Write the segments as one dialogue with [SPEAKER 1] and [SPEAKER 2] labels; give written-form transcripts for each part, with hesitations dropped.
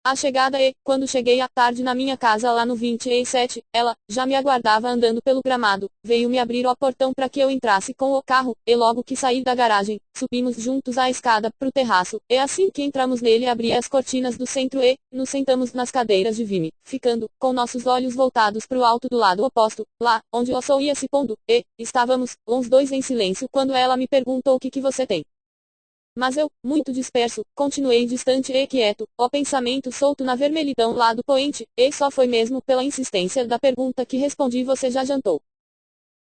[SPEAKER 1] A chegada e, quando cheguei à tarde na minha casa lá no 27, ela, já me aguardava andando pelo gramado, veio me abrir o portão para que eu entrasse com o carro, e logo que saí da garagem, subimos juntos a escada pro terraço, e assim que entramos nele abri as cortinas do centro e, nos sentamos nas cadeiras de vime, ficando, com nossos olhos voltados pro alto do lado oposto, lá, onde o sol ia se pondo, e, estávamos, os dois em silêncio quando ela me perguntou o que você tem. Mas eu, muito disperso, continuei distante e quieto, o pensamento solto na vermelhidão lá do poente, e só foi mesmo pela insistência da pergunta que respondi: você já jantou?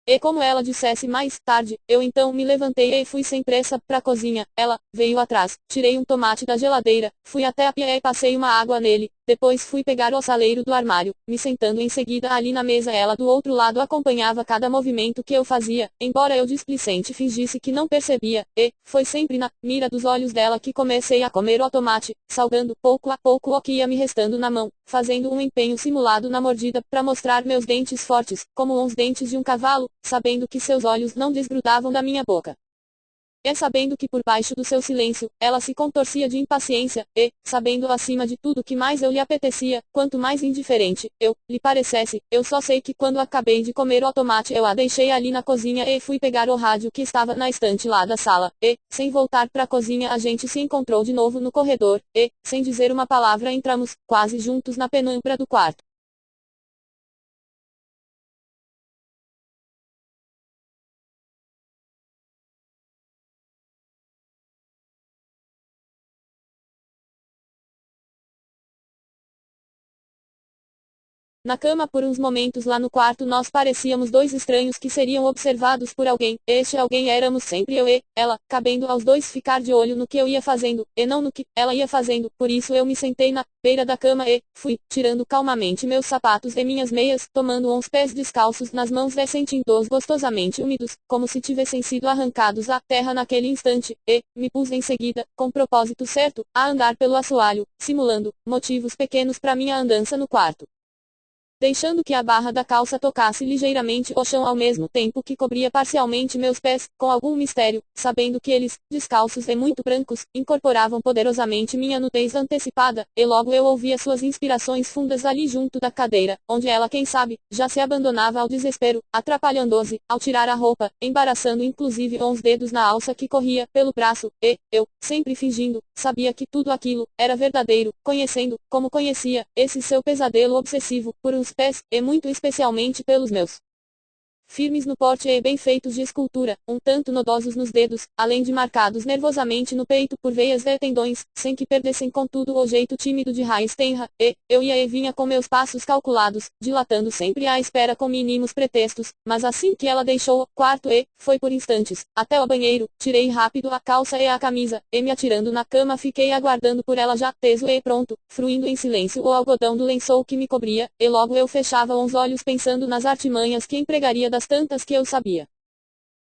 [SPEAKER 1] E como ela dissesse mais tarde, eu então me levantei e fui sem pressa pra cozinha. Ela veio atrás, tirei um tomate da geladeira, fui até a pia e passei uma água nele. Depois fui pegar o saleiro do armário, me sentando em seguida ali na mesa. Ela do outro lado acompanhava cada movimento que eu fazia, embora eu displicente fingisse que não percebia, e foi sempre na mira dos olhos dela que comecei a comer o tomate, salgando pouco a pouco o que ia me restando na mão, fazendo um empenho simulado na mordida para mostrar meus dentes fortes, como uns dentes de um cavalo, sabendo que seus olhos não desgrudavam da minha boca. E sabendo que por baixo do seu silêncio, ela se contorcia de impaciência, e, sabendo acima de tudo que mais eu lhe apetecia, quanto mais indiferente eu lhe parecesse, eu só sei que quando acabei de comer o tomate eu a deixei ali na cozinha e fui pegar o rádio que estava na estante lá da sala, e, sem voltar pra cozinha a gente se encontrou de novo no corredor, e, sem dizer uma palavra entramos, quase juntos na penumbra do quarto. Na cama por uns momentos lá no quarto nós parecíamos dois estranhos que seriam observados por alguém. Este alguém éramos sempre eu e ela, cabendo aos dois ficar de olho no que eu ia fazendo, e não no que ela ia fazendo. Por isso eu me sentei na beira da cama e fui tirando calmamente meus sapatos e minhas meias, tomando uns pés descalços nas mãos e sentindo-os gostosamente úmidos, como se tivessem sido arrancados à terra naquele instante, e me pus em seguida, com propósito certo, a andar pelo assoalho, simulando motivos pequenos para minha andança no quarto, deixando que a barra da calça tocasse ligeiramente o chão ao mesmo tempo que cobria parcialmente meus pés, com algum mistério, sabendo que eles, descalços e muito brancos, incorporavam poderosamente minha nudez antecipada, e logo eu ouvia suas inspirações fundas ali junto da cadeira, onde ela, quem sabe, já se abandonava ao desespero, atrapalhando-se, ao tirar a roupa, embaraçando inclusive uns dedos na alça que corria pelo braço, e eu, sempre fingindo, sabia que tudo aquilo era verdadeiro, conhecendo, como conhecia, esse seu pesadelo obsessivo, por uns pés, e muito especialmente pelos meus, firmes no porte e bem feitos de escultura, um tanto nodosos nos dedos, além de marcados nervosamente no peito por veias e tendões, sem que perdessem contudo o jeito tímido de raiz tenra, e eu ia e vinha com meus passos calculados, dilatando sempre à espera com mínimos pretextos, mas assim que ela deixou o quarto e foi por instantes, até o banheiro, tirei rápido a calça e a camisa, e me atirando na cama fiquei aguardando por ela já teso e pronto, fruindo em silêncio o algodão do lençol que me cobria, e logo eu fechava os olhos pensando nas artimanhas que empregaria das tantas que eu sabia.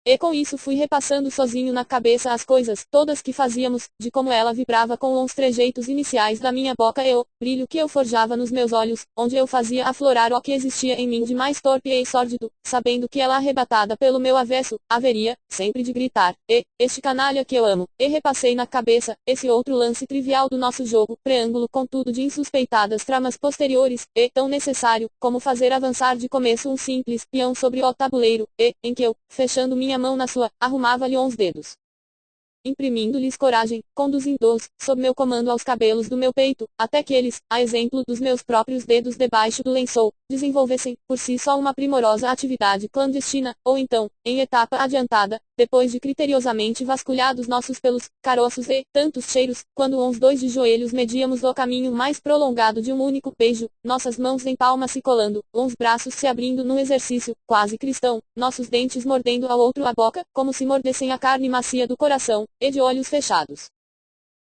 [SPEAKER 1] E com isso fui repassando sozinho na cabeça as coisas todas que fazíamos, de como ela vibrava com os trejeitos iniciais da minha boca e o brilho que eu forjava nos meus olhos, onde eu fazia aflorar o que existia em mim de mais torpe e sórdido, sabendo que ela arrebatada pelo meu avesso, haveria, sempre de gritar, este canalha que eu amo, e repassei na cabeça, esse outro lance trivial do nosso jogo, preâmbulo contudo de insuspeitadas tramas posteriores, e tão necessário, como fazer avançar de começo um simples peão sobre o tabuleiro, e, em que eu, fechando minha mão na sua, arrumava-lhe uns dedos, imprimindo-lhes coragem, conduzindo-os, sob meu comando aos cabelos do meu peito, até que eles, a exemplo dos meus próprios dedos debaixo do lençol, desenvolvessem, por si só uma primorosa atividade clandestina, ou então, em etapa adiantada, depois de criteriosamente vasculhados nossos pelos, caroços e tantos cheiros, quando uns dois de joelhos medíamos o caminho mais prolongado de um único beijo, nossas mãos em palmas se colando, uns braços se abrindo num exercício, quase cristão, nossos dentes mordendo ao outro a boca, como se mordessem a carne macia do coração, e de olhos fechados.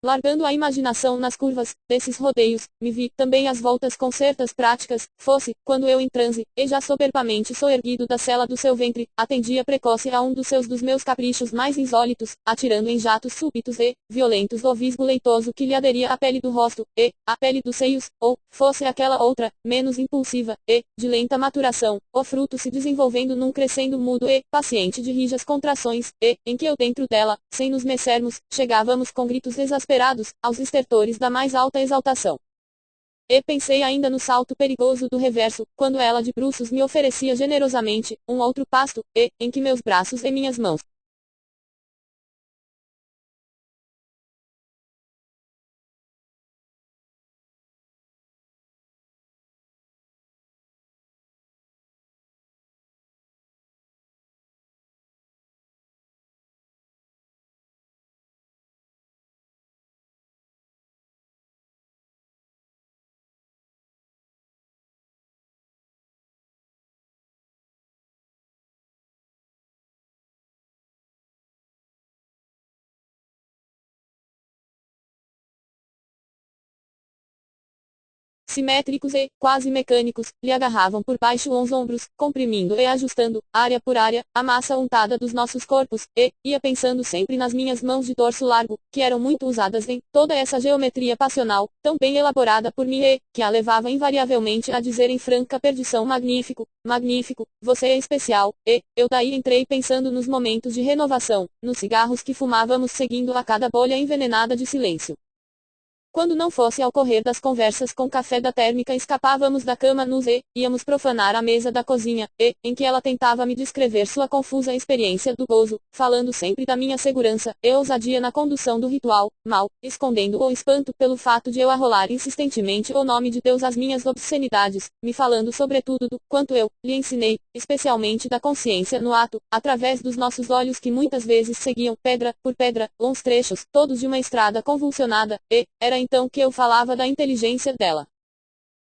[SPEAKER 1] Largando a imaginação nas curvas desses rodeios, me vi também às voltas com certas práticas, fosse, quando eu em transe, e já soberbamente soerguido da cela do seu ventre, atendia precoce a um dos meus caprichos mais insólitos, atirando em jatos súbitos e violentos o visgo leitoso que lhe aderia à pele do rosto, e à pele dos seios, ou, fosse aquela outra, menos impulsiva, e, de lenta maturação, o fruto se desenvolvendo num crescendo mudo e paciente de rijas contrações, e, em que eu dentro dela, sem nos mecermos, chegávamos com gritos exasperados, aos estertores da mais alta exaltação. E pensei ainda no salto perigoso do reverso, quando ela de bruços me oferecia generosamente um outro pasto, e, em que meus braços e minhas mãos simétricos e, quase mecânicos, lhe agarravam por baixo os ombros, comprimindo e ajustando, área por área, a massa untada dos nossos corpos, e, ia pensando sempre nas minhas mãos de torso largo, que eram muito usadas em toda essa geometria passional, tão bem elaborada por mim e, que a levava invariavelmente a dizer em franca perdição: magnífico, magnífico, você é especial, e, eu daí entrei pensando nos momentos de renovação, nos cigarros que fumávamos seguindo a cada bolha envenenada de silêncio. Quando não fosse ao correr das conversas com café da térmica, escapávamos da cama nus e íamos profanar a mesa da cozinha, e, em que ela tentava me descrever sua confusa experiência do gozo, falando sempre da minha segurança e ousadia na condução do ritual, mal, escondendo o espanto pelo fato de eu arrolar insistentemente o nome de Deus às minhas obscenidades, me falando sobretudo do quanto eu lhe ensinei, especialmente da consciência no ato, através dos nossos olhos que muitas vezes seguiam, pedra por pedra, longos trechos, todos de uma estrada convulsionada, e, era então que eu falava da inteligência dela,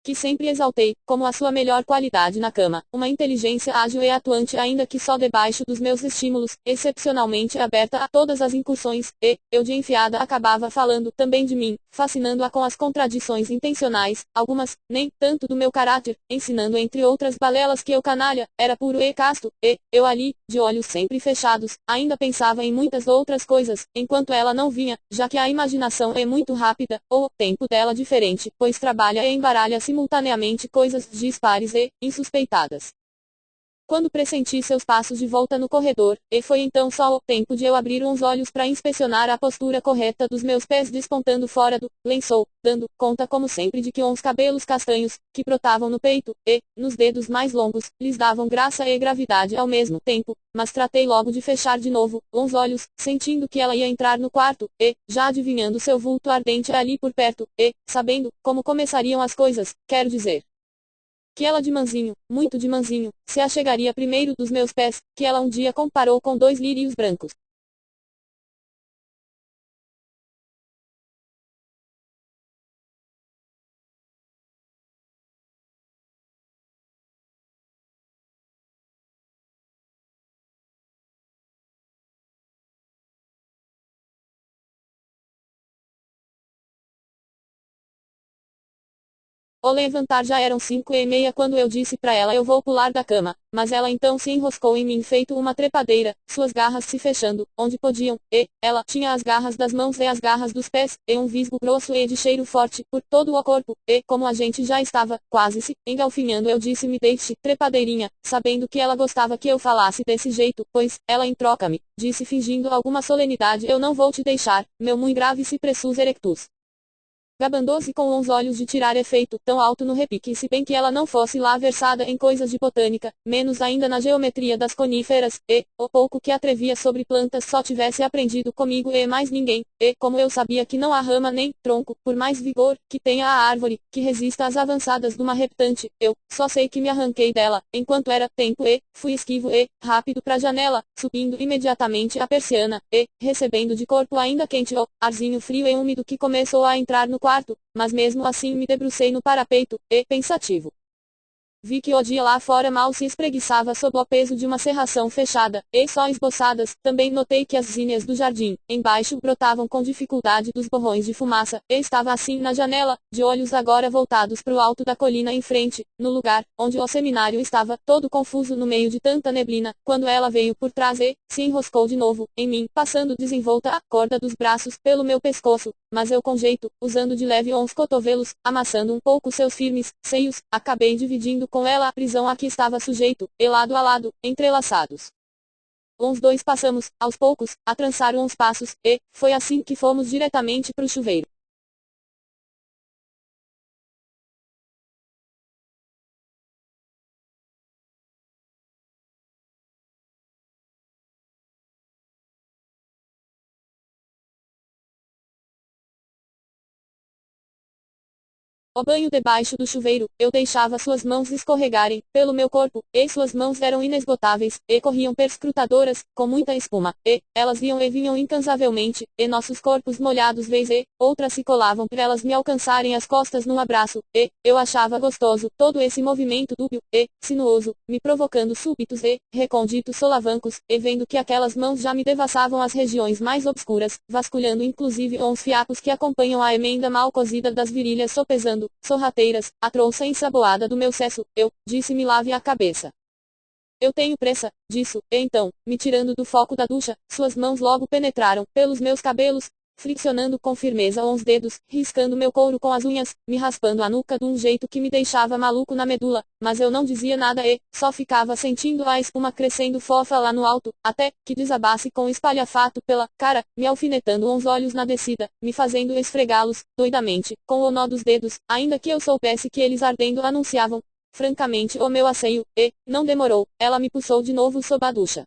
[SPEAKER 1] que sempre exaltei, como a sua melhor qualidade na cama, uma inteligência ágil e atuante, ainda que só debaixo dos meus estímulos, excepcionalmente aberta a todas as incursões, e, eu de enfiada acabava falando também de mim, fascinando-a com as contradições intencionais, algumas, nem tanto do meu caráter, ensinando entre outras balelas que eu canalha, era puro e casto, e, eu ali, de olhos sempre fechados, ainda pensava em muitas outras coisas, enquanto ela não vinha, já que a imaginação é muito rápida, ou o tempo dela diferente, pois trabalha e embaralha simultaneamente coisas dispares e insuspeitadas. Quando pressenti seus passos de volta no corredor, e foi então só o tempo de eu abrir uns olhos para inspecionar a postura correta dos meus pés despontando fora do lençol, dando conta como sempre de que uns cabelos castanhos, que brotavam no peito, e, nos dedos mais longos, lhes davam graça e gravidade ao mesmo tempo, mas tratei logo de fechar de novo os olhos, sentindo que ela ia entrar no quarto, e, já adivinhando seu vulto ardente ali por perto, e, sabendo como começariam as coisas, quero dizer que ela de mansinho, muito de mansinho, se achegaria primeiro dos meus pés, que ela um dia comparou com dois lírios brancos. Ao levantar já eram 5:30 quando eu disse pra ela: eu vou pular da cama, mas ela então se enroscou em mim feito uma trepadeira, suas garras se fechando, onde podiam, e, ela tinha as garras das mãos e as garras dos pés, e um visgo grosso e de cheiro forte, por todo o corpo, e, como a gente já estava, quase se, engalfinhando, eu disse: me deixe, trepadeirinha, sabendo que ela gostava que eu falasse desse jeito, pois, ela em troca-me, disse fingindo alguma solenidade: eu não vou te deixar, meu muito grave cipressus erectus. Gabandou-se com os olhos de tirar efeito tão alto no repique, se bem que ela não fosse lá versada em coisas de botânica, menos ainda na geometria das coníferas, e, o pouco que atrevia sobre plantas só tivesse aprendido comigo e mais ninguém, e, como eu sabia que não há rama nem tronco, por mais vigor que tenha a árvore, que resista às avançadas de uma reptante, eu, só sei que me arranquei dela, enquanto era tempo e, fui esquivo e, rápido para a janela, subindo imediatamente a persiana, e, recebendo de corpo ainda quente o arzinho frio e úmido que começou a entrar no quarto, mas mesmo assim me debrucei no parapeito, e, pensativo, vi que o dia lá fora mal se espreguiçava sob o peso de uma cerração fechada, e só esboçadas. Também notei que as zinhas do jardim, embaixo, brotavam com dificuldade dos borrões de fumaça, e estava assim na janela, de olhos agora voltados para o alto da colina em frente, no lugar, onde o seminário estava, todo confuso no meio de tanta neblina, quando ela veio por trás e, se enroscou de novo, em mim, passando desenvolta a corda dos braços pelo meu pescoço, mas eu com jeito, usando de leve uns cotovelos, amassando um pouco seus firmes seios, acabei dividindo com ela a prisão a que estava sujeito, e lado a lado, entrelaçados. Uns dois passamos, aos poucos, a trançar uns passos, e, foi assim que fomos diretamente pro chuveiro. O banho debaixo do chuveiro, eu deixava suas mãos escorregarem pelo meu corpo, e suas mãos eram inesgotáveis, e corriam perscrutadoras, com muita espuma, e elas iam e vinham incansavelmente, e nossos corpos molhados vez e outra se colavam para elas me alcançarem as costas num abraço, e eu achava gostoso todo esse movimento dúbio e sinuoso, me provocando súbitos e recônditos solavancos, e vendo que aquelas mãos já me devassavam as regiões mais obscuras, vasculhando inclusive uns fiapos que acompanham a emenda mal cozida das virilhas, sopesando sorrateiras, a trouxa ensaboada do meu cesso, eu, disse-me lave a cabeça. Eu tenho pressa, disso, e então, me tirando do foco da ducha, suas mãos logo penetraram, pelos meus cabelos, friccionando com firmeza os dedos, riscando meu couro com as unhas, me raspando a nuca de um jeito que me deixava maluco na medula, mas eu não dizia nada e, só ficava sentindo a espuma crescendo fofa lá no alto, até, que desabasse com espalhafato pela cara, me alfinetando uns olhos na descida, me fazendo esfregá-los, doidamente, com o nó dos dedos, ainda que eu soubesse que eles ardendo anunciavam, francamente o meu asseio, e, não demorou, ela me puxou de novo sob a ducha.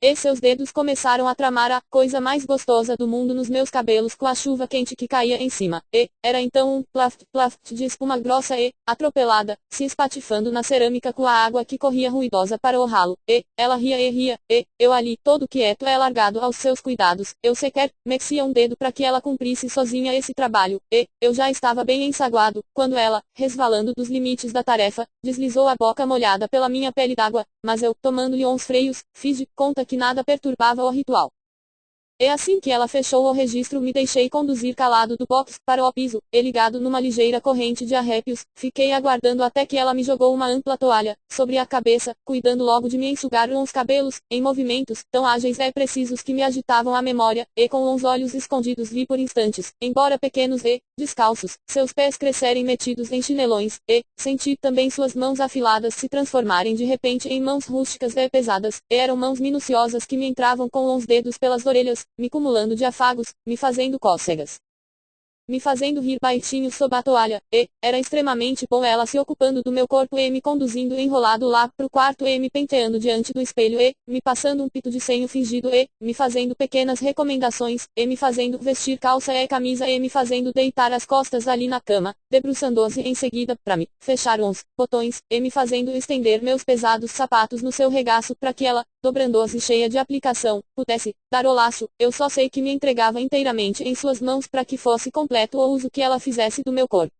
[SPEAKER 1] E seus dedos começaram a tramar a coisa mais gostosa do mundo nos meus cabelos com a chuva quente que caía em cima, e, era então um plaft, plaft de espuma grossa e, atropelada, se espatifando na cerâmica com a água que corria ruidosa para o ralo, e, ela ria, e, eu ali, todo quieto e largado aos seus cuidados, eu sequer, mexia um dedo para que ela cumprisse sozinha esse trabalho, e, eu já estava bem ensaguado, quando ela, resvalando dos limites da tarefa, deslizou a boca molhada pela minha pele d'água, mas eu, tomando-lhe uns freios, fiz de conta que nada perturbava o ritual. E assim que ela fechou o registro me deixei conduzir calado do box para o piso, e ligado numa ligeira corrente de arrépios, fiquei aguardando até que ela me jogou uma ampla toalha sobre a cabeça, cuidando logo de me enxugar os cabelos, em movimentos tão ágeis e precisos que me agitavam a memória, e com os olhos escondidos vi por instantes, embora pequenos e descalços, seus pés crescerem metidos em chinelões, e senti também suas mãos afiladas se transformarem de repente em mãos rústicas e pesadas, e eram mãos minuciosas que me entravam com os dedos pelas orelhas, me cumulando de afagos, me fazendo cócegas, me fazendo rir baixinho sob a toalha, e, era extremamente bom ela se ocupando do meu corpo e me conduzindo enrolado lá pro quarto e me penteando diante do espelho e, me passando um pito de senho fingido e, me fazendo pequenas recomendações, e me fazendo vestir calça e camisa e me fazendo deitar as costas ali na cama, debruçando-se em seguida, pra me, fechar uns, botões, e me fazendo estender meus pesados sapatos no seu regaço para que ela, dobrando-se cheia de aplicação, pudesse, dar o laço, eu só sei que me entregava inteiramente em suas mãos para que fosse completo o uso que ela fizesse do meu corpo.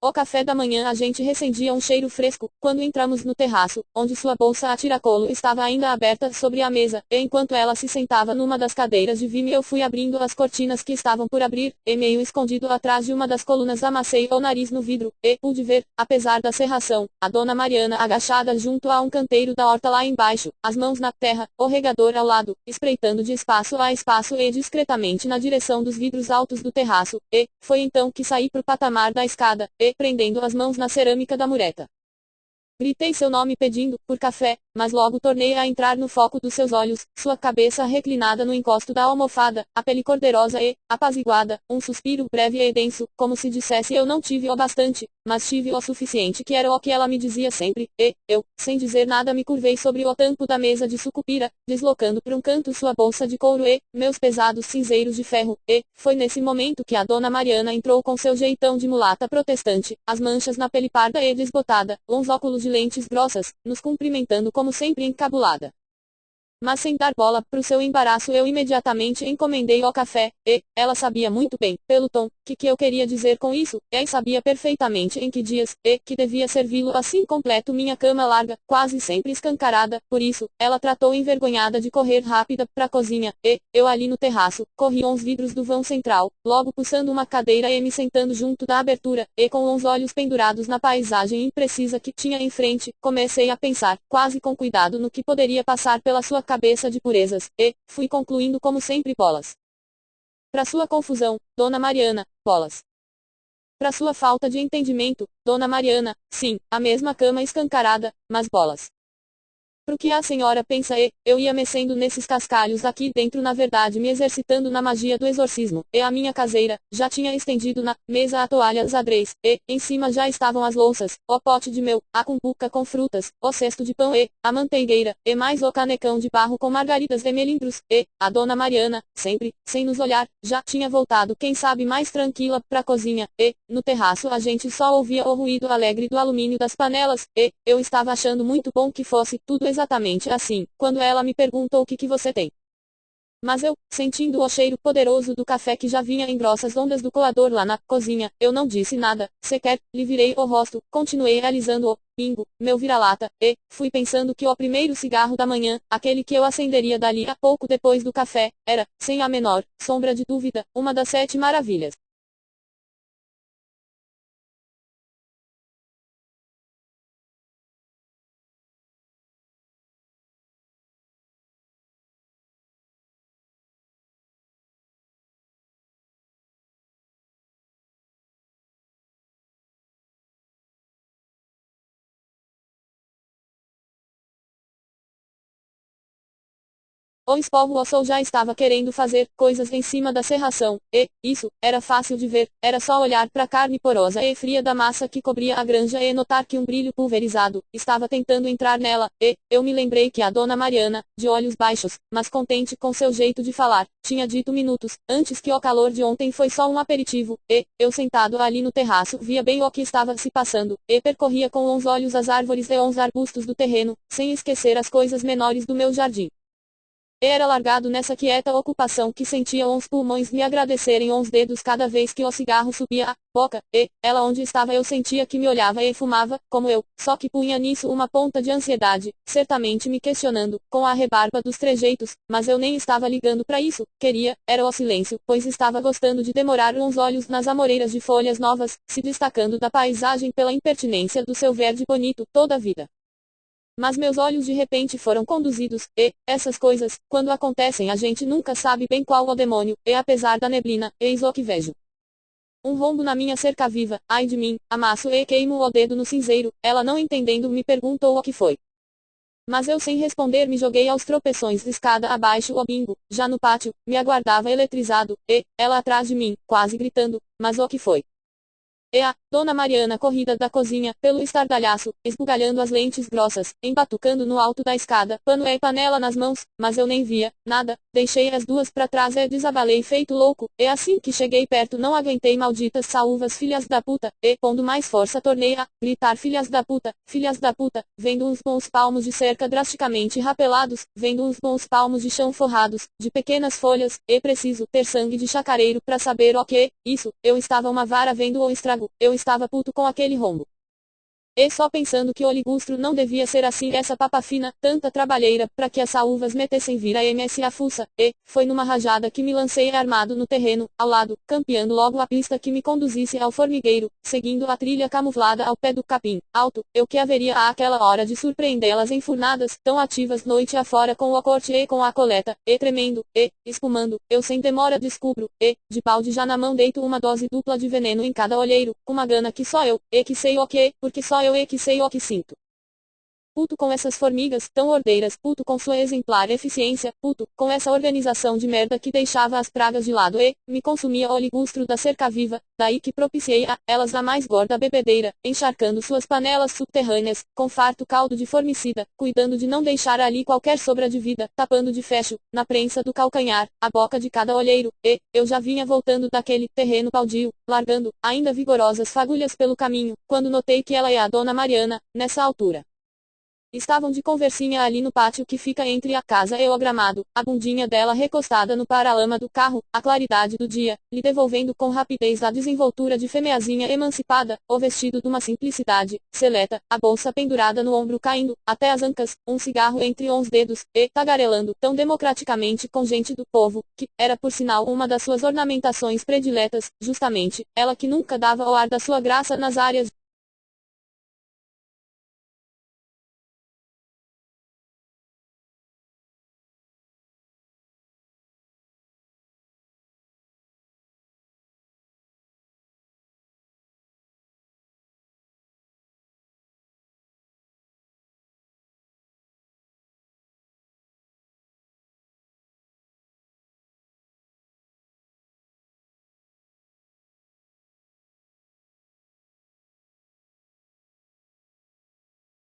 [SPEAKER 1] O café da manhã a gente recendia um cheiro fresco, quando entramos no terraço, onde sua bolsa a tiracolo estava ainda aberta sobre a mesa, e enquanto ela se sentava numa das cadeiras de vime eu fui abrindo as cortinas que estavam por abrir, e meio escondido atrás de uma das colunas amassei o nariz no vidro, e pude ver, apesar da cerração, a dona Mariana agachada junto a um canteiro da horta lá embaixo, as mãos na terra, o regador ao lado, espreitando de espaço a espaço e discretamente na direção dos vidros altos do terraço, e, foi então que saí pro patamar da escada, e, prendendo as mãos na cerâmica da mureta, gritei seu nome pedindo, por café, mas logo tornei a entrar no foco dos seus olhos, sua cabeça reclinada no encosto da almofada, a pele cor-de-rosa e, apaziguada, um suspiro breve e denso, como se dissesse eu não tive o bastante, mas tive o suficiente que era o que ela me dizia sempre, e, eu, sem dizer nada me curvei sobre o tampo da mesa de sucupira, deslocando por um canto sua bolsa de couro e, meus pesados cinzeiros de ferro, e, foi nesse momento que a dona Mariana entrou com seu jeitão de mulata protestante, as manchas na pele parda e desbotada, uns óculos de lentes grossas, nos cumprimentando como sempre encabulada. Mas sem dar bola pro seu embaraço eu imediatamente encomendei o café, e, ela sabia muito bem, pelo tom, que eu queria dizer com isso, e sabia perfeitamente em que dias, e, que devia servi-lo assim completo minha cama larga, quase sempre escancarada, por isso, ela tratou envergonhada de correr rápida pra cozinha, e, eu ali no terraço, corri uns vidros do vão central, logo puxando uma cadeira e me sentando junto da abertura, e com os olhos pendurados na paisagem imprecisa que tinha em frente, comecei a pensar, quase com cuidado no que poderia passar pela sua cabeça de purezas, e, fui concluindo como sempre bolas. Para sua confusão, dona Mariana, bolas. Pra sua falta de entendimento, Dona Mariana, sim, a mesma cama escancarada, mas bolas. Pro que a senhora pensa eu ia mexendo nesses cascalhos aqui dentro na verdade me exercitando na magia do exorcismo, e a minha caseira, já tinha estendido na mesa a toalha xadrez, e, em cima já estavam as louças, o pote de mel, a cumbuca com frutas, o cesto de pão e, a manteigueira, e mais o canecão de barro com margaridas e melindros, e, a Dona Mariana, sempre, sem nos olhar, já tinha voltado quem sabe mais tranquila pra cozinha, e, no terraço a gente só ouvia o ruído alegre do alumínio das panelas, e, eu estava achando muito bom que fosse tudo exatamente assim, quando ela me perguntou o que você tem. Mas eu, sentindo o cheiro poderoso do café que já vinha em grossas ondas do coador lá na cozinha, eu não disse nada, sequer, lhe virei o rosto, continuei alisando o pingo, meu vira-lata, e, fui pensando que o primeiro cigarro da manhã, aquele que eu acenderia dali a pouco depois do café, era, sem a menor sombra de dúvida, uma das 7 maravilhas. O espolvo osso já estava querendo fazer coisas em cima da serração, e, isso, era fácil de ver, era só olhar para a carne porosa e fria da massa que cobria a granja e notar que um brilho pulverizado estava tentando entrar nela, e, eu me lembrei que a Dona Mariana, de olhos baixos, mas contente com seu jeito de falar, tinha dito minutos, antes que o calor de ontem foi só um aperitivo, e, eu sentado ali no terraço via bem o que estava se passando, e percorria com os olhos as árvores e os arbustos do terreno, sem esquecer as coisas menores do meu jardim. Era largado nessa quieta ocupação que sentia os pulmões me agradecerem os dedos cada vez que o cigarro subia à boca, e, ela onde estava eu sentia que me olhava e fumava, como eu, só que punha nisso uma ponta de ansiedade, certamente me questionando, com a rebarba dos trejeitos, mas eu nem estava ligando para isso, queria, era o silêncio, pois estava gostando de demorar uns olhos nas amoreiras de folhas novas, se destacando da paisagem pela impertinência do seu verde bonito, toda a vida. Mas meus olhos de repente foram conduzidos, e, essas coisas, quando acontecem a gente nunca sabe bem qual o demônio, e apesar da neblina, eis o que vejo. Um rombo na minha cerca viva, ai de mim, amasso e queimo o dedo no cinzeiro, ela não entendendo me perguntou o que foi. Mas eu sem responder me joguei aos tropeções escada abaixo o bingo, já no pátio, me aguardava eletrizado, e, ela atrás de mim, quase gritando, mas o que foi? E a Dona Mariana corrida da cozinha, pelo estardalhaço, esbugalhando as lentes grossas, embatucando no alto da escada, pano e panela nas mãos, mas eu nem via, nada, deixei as duas pra trás e desabalei feito louco, e assim que cheguei perto não aguentei malditas saúvas filhas da puta, e, pondo mais força tornei a gritar filhas da puta, vendo uns bons palmos de cerca drasticamente rapelados, vendo uns bons palmos de chão forrados, de pequenas folhas, e preciso ter sangue de chacareiro pra saber o que, isso, eu estava uma vara vendo o estrago, eu estava puto com aquele rombo. E só pensando que o ligustro não devia ser assim essa papa fina, tanta trabalheira, para que as saúvas metessem vira MS a fuça, e, foi numa rajada que me lancei armado no terreno, ao lado, campeando logo a pista que me conduzisse ao formigueiro, seguindo a trilha camuflada ao pé do capim, alto, eu que haveria àquela hora de surpreendê-las enfurnadas, tão ativas noite afora com o corte e com a coleta, e tremendo, e, espumando, eu sem demora descubro, e, de balde já na mão deito uma dose dupla de veneno em cada olheiro, uma gana que só eu, e que sei o que, porque só eu é que sei o que sinto. Puto com essas formigas, tão ordeiras, puto com sua exemplar eficiência, puto, com essa organização de merda que deixava as pragas de lado e, me consumia o ligustro da cerca viva, daí que propiciei a, elas a mais gorda bebedeira, encharcando suas panelas subterrâneas, com farto caldo de formicida, cuidando de não deixar ali qualquer sobra de vida, tapando de fecho, na prensa do calcanhar, a boca de cada olheiro, e, eu já vinha voltando daquele terreno baldio, largando, ainda vigorosas fagulhas pelo caminho, quando notei que ela e a Dona Mariana, nessa altura, estavam de conversinha ali no pátio que fica entre a casa e o gramado, a bundinha dela recostada no paralama do carro, a claridade do dia, lhe devolvendo com rapidez a desenvoltura de fêmeazinha emancipada, o vestido de uma simplicidade, seleta, a bolsa pendurada no ombro caindo, até as ancas, um cigarro entre os dedos, e, tagarelando tão democraticamente com gente do povo, que, era por sinal uma das suas ornamentações prediletas, justamente, ela que nunca dava o ar da sua graça nas áreas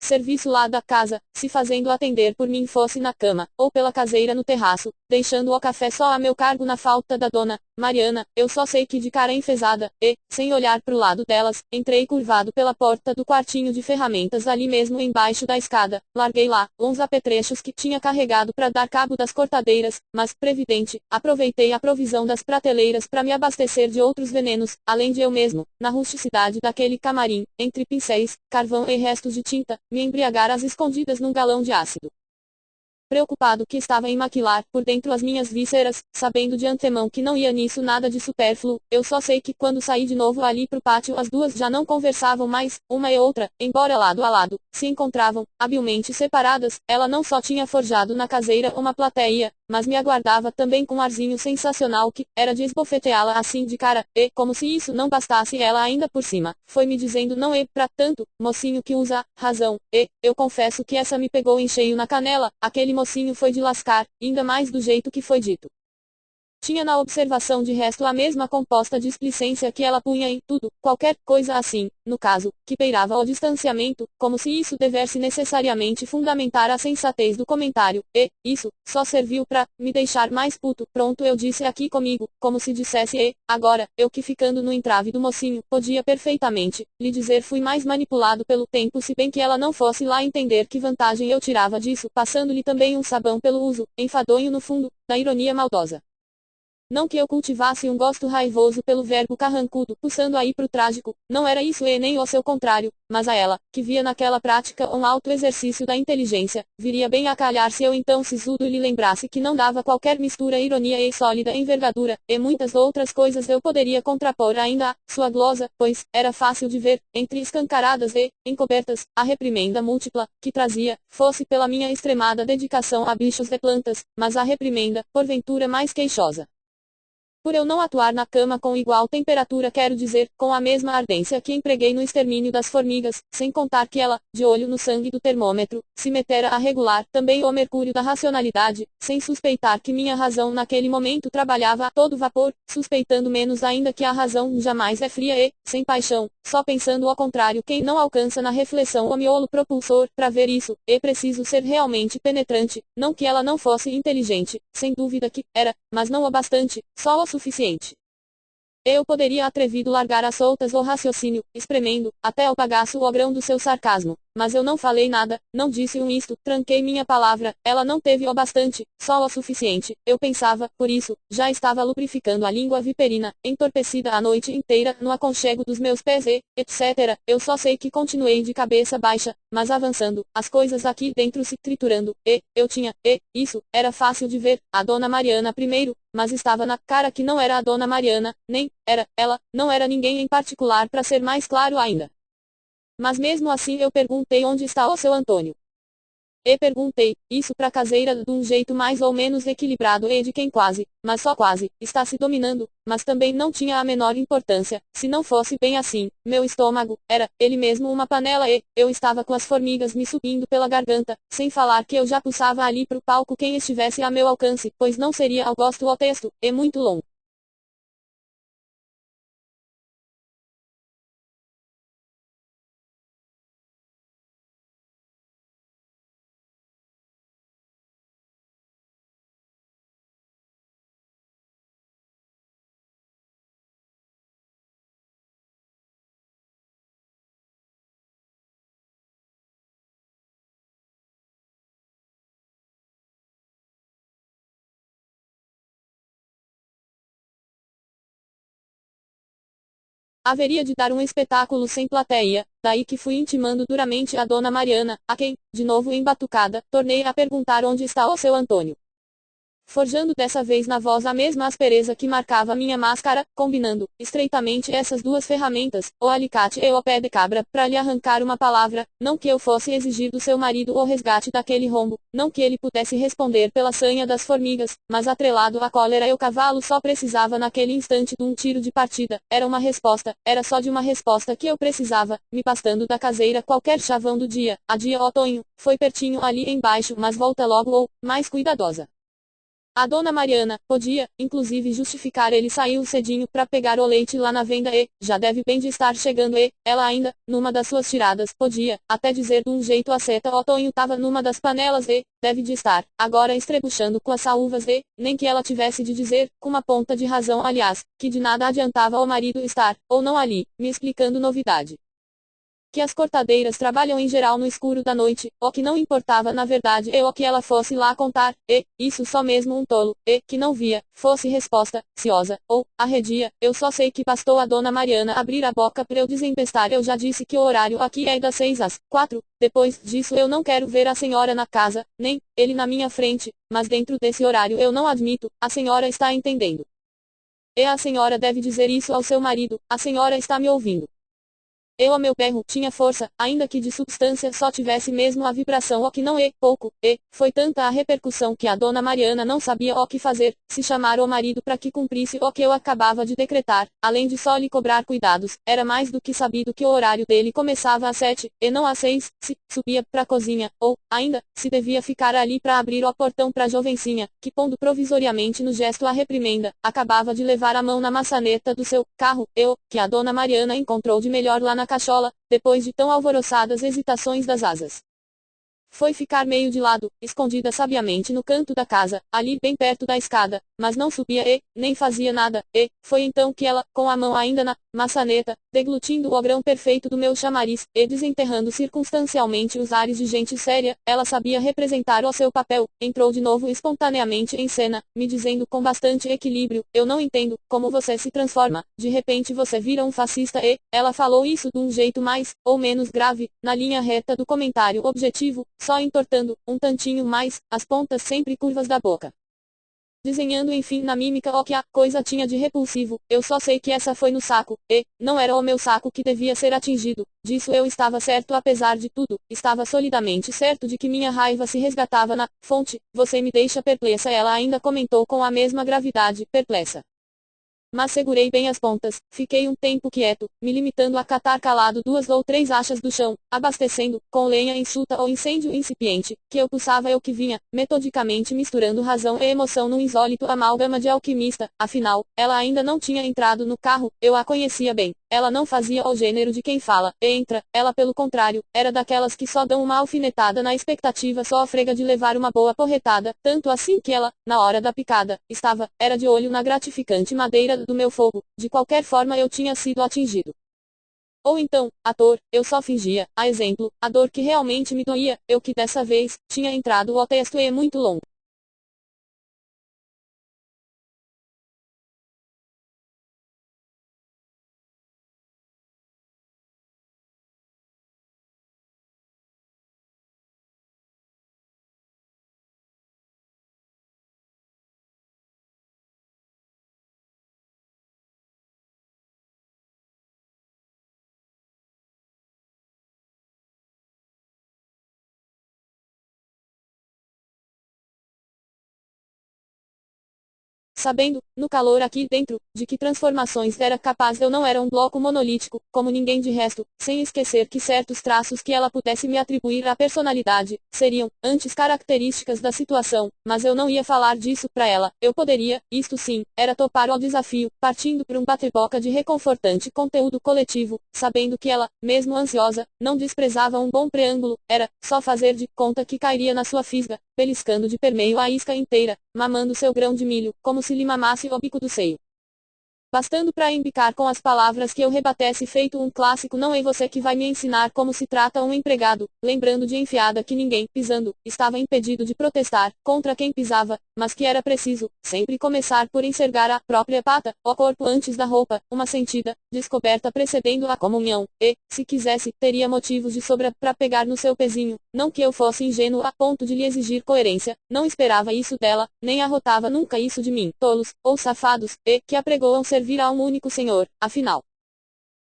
[SPEAKER 1] serviço lá da casa, se fazendo atender por mim fosse na cama, ou pela caseira no terraço, deixando o café só a meu cargo na falta da dona Mariana. Eu só sei que de cara enfesada, e, sem olhar pro lado delas, entrei curvado pela porta do quartinho de ferramentas ali mesmo embaixo da escada, larguei lá, uns apetrechos que tinha carregado para dar cabo das cortadeiras, mas, previdente, aproveitei a provisão das prateleiras para me abastecer de outros venenos, além de eu mesmo, na rusticidade daquele camarim, entre pincéis, carvão e restos de tinta, me embriagar às escondidas num galão de ácido. Preocupado que estava em maquilar por dentro as minhas vísceras, sabendo de antemão que não ia nisso nada de supérfluo, eu só sei que quando saí de novo ali pro pátio as duas já não conversavam mais, uma e outra, embora lado a lado, se encontravam, habilmente separadas. Ela não só tinha forjado na caseira uma plateia, mas me aguardava também com um arzinho sensacional que, era de esbofeteá-la assim de cara, e, como se isso não bastasse ela ainda por cima, foi me dizendo não é pra tanto, mocinho que usa razão, e, eu confesso que essa me pegou em cheio na canela, aquele mocinho foi de lascar, ainda mais do jeito que foi dito. Tinha na observação de resto a mesma composta displicência que ela punha em tudo, qualquer coisa assim, no caso, que beirava o distanciamento, como se isso devesse necessariamente fundamentar a sensatez do comentário, e, isso, só serviu pra, me deixar mais puto. Pronto, eu disse aqui comigo, como se dissesse e, agora, eu que ficando no entrave do mocinho, podia perfeitamente, lhe dizer fui mais manipulado pelo tempo se bem que ela não fosse lá entender que vantagem eu tirava disso, passando-lhe também um sabão pelo uso, enfadonho no fundo, da ironia maldosa. Não que eu cultivasse um gosto raivoso pelo verbo carrancudo, puxando aí pro trágico, não era isso e nem o seu contrário, mas a ela, que via naquela prática um alto exercício da inteligência, viria bem a calhar se eu então sisudo lhe lembrasse que não dava qualquer mistura ironia e sólida envergadura, e muitas outras coisas eu poderia contrapor ainda à sua glosa, pois, era fácil de ver, entre escancaradas e, encobertas, a reprimenda múltipla, que trazia, fosse pela minha extremada dedicação a bichos de plantas, mas a reprimenda, porventura mais queixosa. Por eu não atuar na cama com igual temperatura, quero dizer, com a mesma ardência que empreguei no extermínio das formigas, sem contar que ela, de olho no sangue do termômetro, se metera a regular também o mercúrio da racionalidade, sem suspeitar que minha razão naquele momento trabalhava a todo vapor, suspeitando menos ainda que a razão jamais é fria e, sem paixão, só pensando ao contrário. Quem não alcança na reflexão o miolo propulsor, para ver isso, é preciso ser realmente penetrante, não que ela não fosse inteligente, sem dúvida que era, mas não o bastante, só o suficiente. Eu poderia atrevido largar às soltas o raciocínio, espremendo, até o bagaço o grão do seu sarcasmo, mas eu não falei nada, não disse um isto, tranquei minha palavra, ela não teve o bastante, só o suficiente, eu pensava, por isso, já estava lubrificando a língua viperina, entorpecida a noite inteira, no aconchego dos meus pés e, etc., eu só sei que continuei de cabeça baixa, mas avançando, as coisas aqui dentro se triturando, e, eu tinha, isso, era fácil de ver, a dona Mariana primeiro, mas estava na cara que não era a dona Mariana, nem, era, ela, não era ninguém em particular para ser mais claro ainda. Mas mesmo assim eu perguntei onde está o seu Antônio. E perguntei, isso pra caseira de um jeito mais ou menos equilibrado e de quem quase, mas só quase, está se dominando, mas também não tinha a menor importância, se não fosse bem assim, meu estômago, era, ele mesmo uma panela e, eu estava com as formigas me subindo pela garganta, sem falar que eu já pulsava ali pro palco quem estivesse a meu alcance, pois não seria ao gosto o texto, e muito longo. Haveria de dar um espetáculo sem plateia, daí que fui intimando duramente a dona Mariana, a quem, de novo embatucada, tornei a perguntar onde está o seu Antônio. Forjando dessa vez na voz a mesma aspereza que marcava minha máscara, combinando, estreitamente essas duas ferramentas, o alicate e o pé de cabra, para lhe arrancar uma palavra, não que eu fosse exigir do seu marido o resgate daquele rombo, não que ele pudesse responder pela sanha das formigas, mas atrelado à cólera e o cavalo só precisava naquele instante de um tiro de partida, era uma resposta, era só de uma resposta que eu precisava, me pastando da caseira qualquer chavão do dia, a dia otonho, foi pertinho ali embaixo mas volta logo ou, mais cuidadosa. A dona Mariana podia, inclusive, justificar ele saiu cedinho para pegar o leite lá na venda e, já deve bem de estar chegando e, ela ainda, numa das suas tiradas, podia, até dizer de um jeito aceta o Tonho tava numa das panelas e, deve de estar, agora estrebuchando com as saúvas e, nem que ela tivesse de dizer, com uma ponta de razão aliás, que de nada adiantava ao marido estar, ou não ali, me explicando novidade. Que as cortadeiras trabalham em geral no escuro da noite, o que não importava na verdade é o que ela fosse lá contar, e, isso só mesmo um tolo, e, que não via, fosse resposta, ciosa, ou, arredia, eu só sei que bastou a dona Mariana abrir a boca para eu desempestar eu já disse que o horário aqui é das 6 às 4, depois disso eu não quero ver a senhora na casa, nem, ele na minha frente, mas dentro desse horário eu não admito, a senhora está entendendo. E a senhora deve dizer isso ao seu marido, a senhora está me ouvindo. Eu a meu berro, tinha força, ainda que de substância só tivesse mesmo a vibração o que não é pouco, e, foi tanta a repercussão que a dona Mariana não sabia o que fazer, se chamar o marido para que cumprisse o que eu acabava de decretar, além de só lhe cobrar cuidados, era mais do que sabido que o horário dele começava às 7, e não às 6, se subia pra cozinha, ou, ainda, se devia ficar ali para abrir o portão pra jovencinha, que pondo provisoriamente no gesto a reprimenda, acabava de levar a mão na maçaneta do seu carro, que a dona Mariana encontrou de melhor lá na cachola, depois de tão alvoroçadas hesitações das asas. Foi ficar meio de lado, escondida sabiamente no canto da casa, ali bem perto da escada, mas não subia e, nem fazia nada, e, foi então que ela, com a mão ainda na maçaneta, deglutindo o grão perfeito do meu chamariz, e desenterrando circunstancialmente os ares de gente séria, ela sabia representar o seu papel, entrou de novo espontaneamente em cena, me dizendo com bastante equilíbrio, eu não entendo, como você se transforma, de repente você vira um fascista e, ela falou isso de um jeito mais, ou menos grave, na linha reta do comentário objetivo, só entortando, um tantinho mais, as pontas sempre curvas da boca. Desenhando enfim na mímica o que a coisa tinha de repulsivo, eu só sei que essa foi no saco, e, não era o meu saco que devia ser atingido, disso eu estava certo apesar de tudo, estava solidamente certo de que minha raiva se resgatava na fonte, você me deixa perplexa ela ainda comentou com a mesma gravidade, perplexa. Mas segurei bem as pontas, fiquei um tempo quieto, me limitando a catar calado 2 ou 3 achas do chão, abastecendo, com lenha enxuta o incêndio incipiente, que eu pulsava eu que vinha, metodicamente misturando razão e emoção num insólito amálgama de alquimista, afinal, ela ainda não tinha entrado no carro, eu a conhecia bem, ela não fazia o gênero de quem fala, e entra, ela pelo contrário, era daquelas que só dão uma alfinetada na expectativa só a frega de levar uma boa porretada, tanto assim que ela, na hora da picada, era de olho na gratificante madeira do meu fogo, de qualquer forma eu tinha sido atingido. Ou então, ator, eu só fingia, a exemplo, a dor que realmente me doía, eu que dessa vez, tinha entrado o texto é muito longo. Sabendo, no calor aqui dentro, de que transformações era capaz eu não era um bloco monolítico, como ninguém de resto, sem esquecer que certos traços que ela pudesse me atribuir à personalidade, seriam, antes características da situação, mas eu não ia falar disso pra ela, eu poderia, isto sim, era topar o desafio, partindo por um bate-boca de reconfortante conteúdo coletivo, sabendo que ela, mesmo ansiosa, não desprezava um bom preâmbulo, era, só fazer de conta que cairia na sua fisga, beliscando de permeio a isca inteira, mamando seu grão de milho, como se lhe mamasse o bico do seio. Bastando para embicar com as palavras que eu rebatesse feito um clássico não é você que vai me ensinar como se trata um empregado, lembrando de enfiada que ninguém, pisando, estava impedido de protestar, contra quem pisava, mas que era preciso, sempre começar por enxergar a própria pata, o corpo antes da roupa, uma sentida, descoberta precedendo a comunhão, e, se quisesse, teria motivos de sobra para pegar no seu pezinho, não que eu fosse ingênuo a ponto de lhe exigir coerência, não esperava isso dela, nem arrotava nunca isso de mim, tolos, ou safados, e, que apregoam servir a um único senhor, afinal.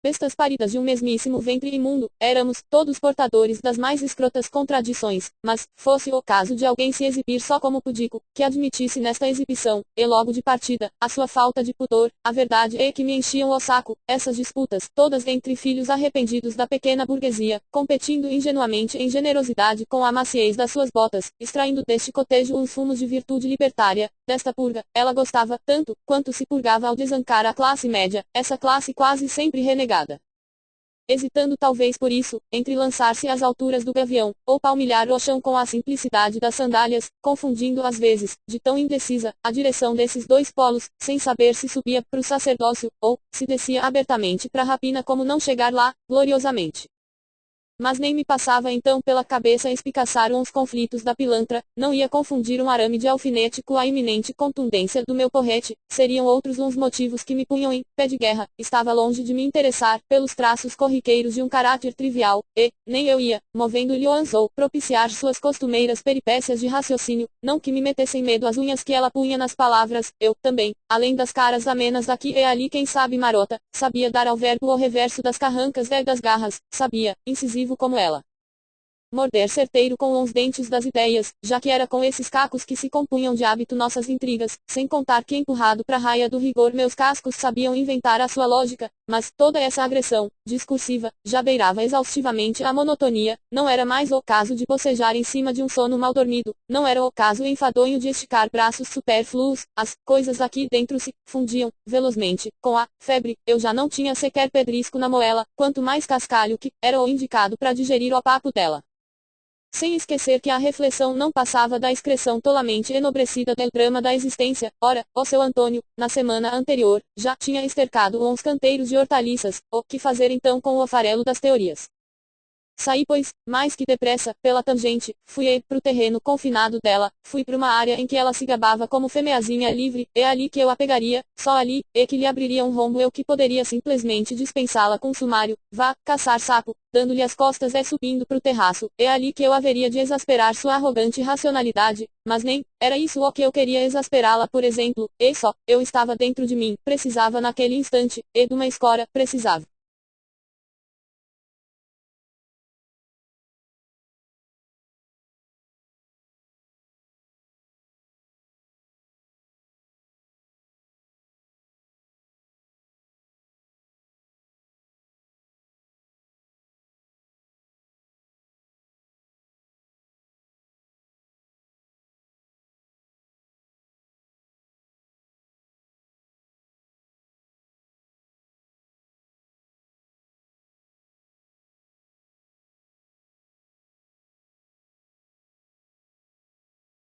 [SPEAKER 1] bestas paridas de um mesmíssimo ventre imundo, éramos, todos portadores das mais escrotas contradições, mas, fosse o caso de alguém se exibir só como pudico, que admitisse nesta exibição, e logo de partida, a sua falta de pudor, a verdade é que me enchiam o saco, essas disputas, todas entre filhos arrependidos da pequena burguesia, competindo ingenuamente em generosidade com a maciez das suas botas, extraindo deste cotejo uns fumos de virtude libertária, desta purga, ela gostava, tanto, quanto se purgava ao desancar a classe média, essa classe quase sempre renegada. Hesitando talvez por isso, entre lançar-se às alturas do gavião, ou palmilhar o chão com a simplicidade das sandálias, confundindo às vezes, de tão indecisa, a direção desses dois polos, sem saber se subia pro sacerdócio, ou, se descia abertamente pra rapina como não chegar lá, gloriosamente. Mas nem me passava então pela cabeça espicaçar uns conflitos da pilantra, não ia confundir um arame de alfinete com a iminente contundência do meu porrete, seriam outros uns motivos que me punham em pé de guerra, estava longe de me interessar pelos traços corriqueiros de um caráter trivial, e, nem eu ia, movendo-lhe o anzol, propiciar suas costumeiras peripécias de raciocínio, não que me metessem medo as unhas que ela punha nas palavras, eu, também, além das caras amenas daqui e ali quem sabe marota, sabia dar ao verbo o reverso das carrancas e das garras, sabia, incisivo como ela. Morder certeiro com os dentes das ideias, já que era com esses cacos que se compunham de hábito nossas intrigas, sem contar que empurrado pra raia do rigor meus cascos sabiam inventar a sua lógica, mas toda essa agressão, discursiva, já beirava exaustivamente a monotonia, não era mais o caso de bocejar em cima de um sono mal dormido, não era o caso enfadonho de esticar braços supérfluos, as coisas aqui dentro se fundiam, velozmente, com a febre, eu já não tinha sequer pedrisco na moela, quanto mais cascalho que, era o indicado para digerir o papo dela. Sem esquecer que a reflexão não passava da excreção tolamente enobrecida del drama da existência. Ora, o seu Antônio, na semana anterior, já tinha estercado uns canteiros de hortaliças, o que fazer então com o farelo das teorias? Saí pois, mais que depressa, pela tangente, fui pro terreno confinado dela, fui pra uma área em que ela se gabava como fêmeazinha livre, é ali que eu a pegaria, só ali, e que lhe abriria um rombo eu que poderia simplesmente dispensá-la com sumário, vá, caçar sapo, dando-lhe as costas e subindo pro terraço, é ali que eu haveria de exasperar sua arrogante racionalidade, mas nem, era isso o que eu queria exasperá-la por exemplo, e só, eu estava dentro de mim, precisava naquele instante, e de uma escora, precisava.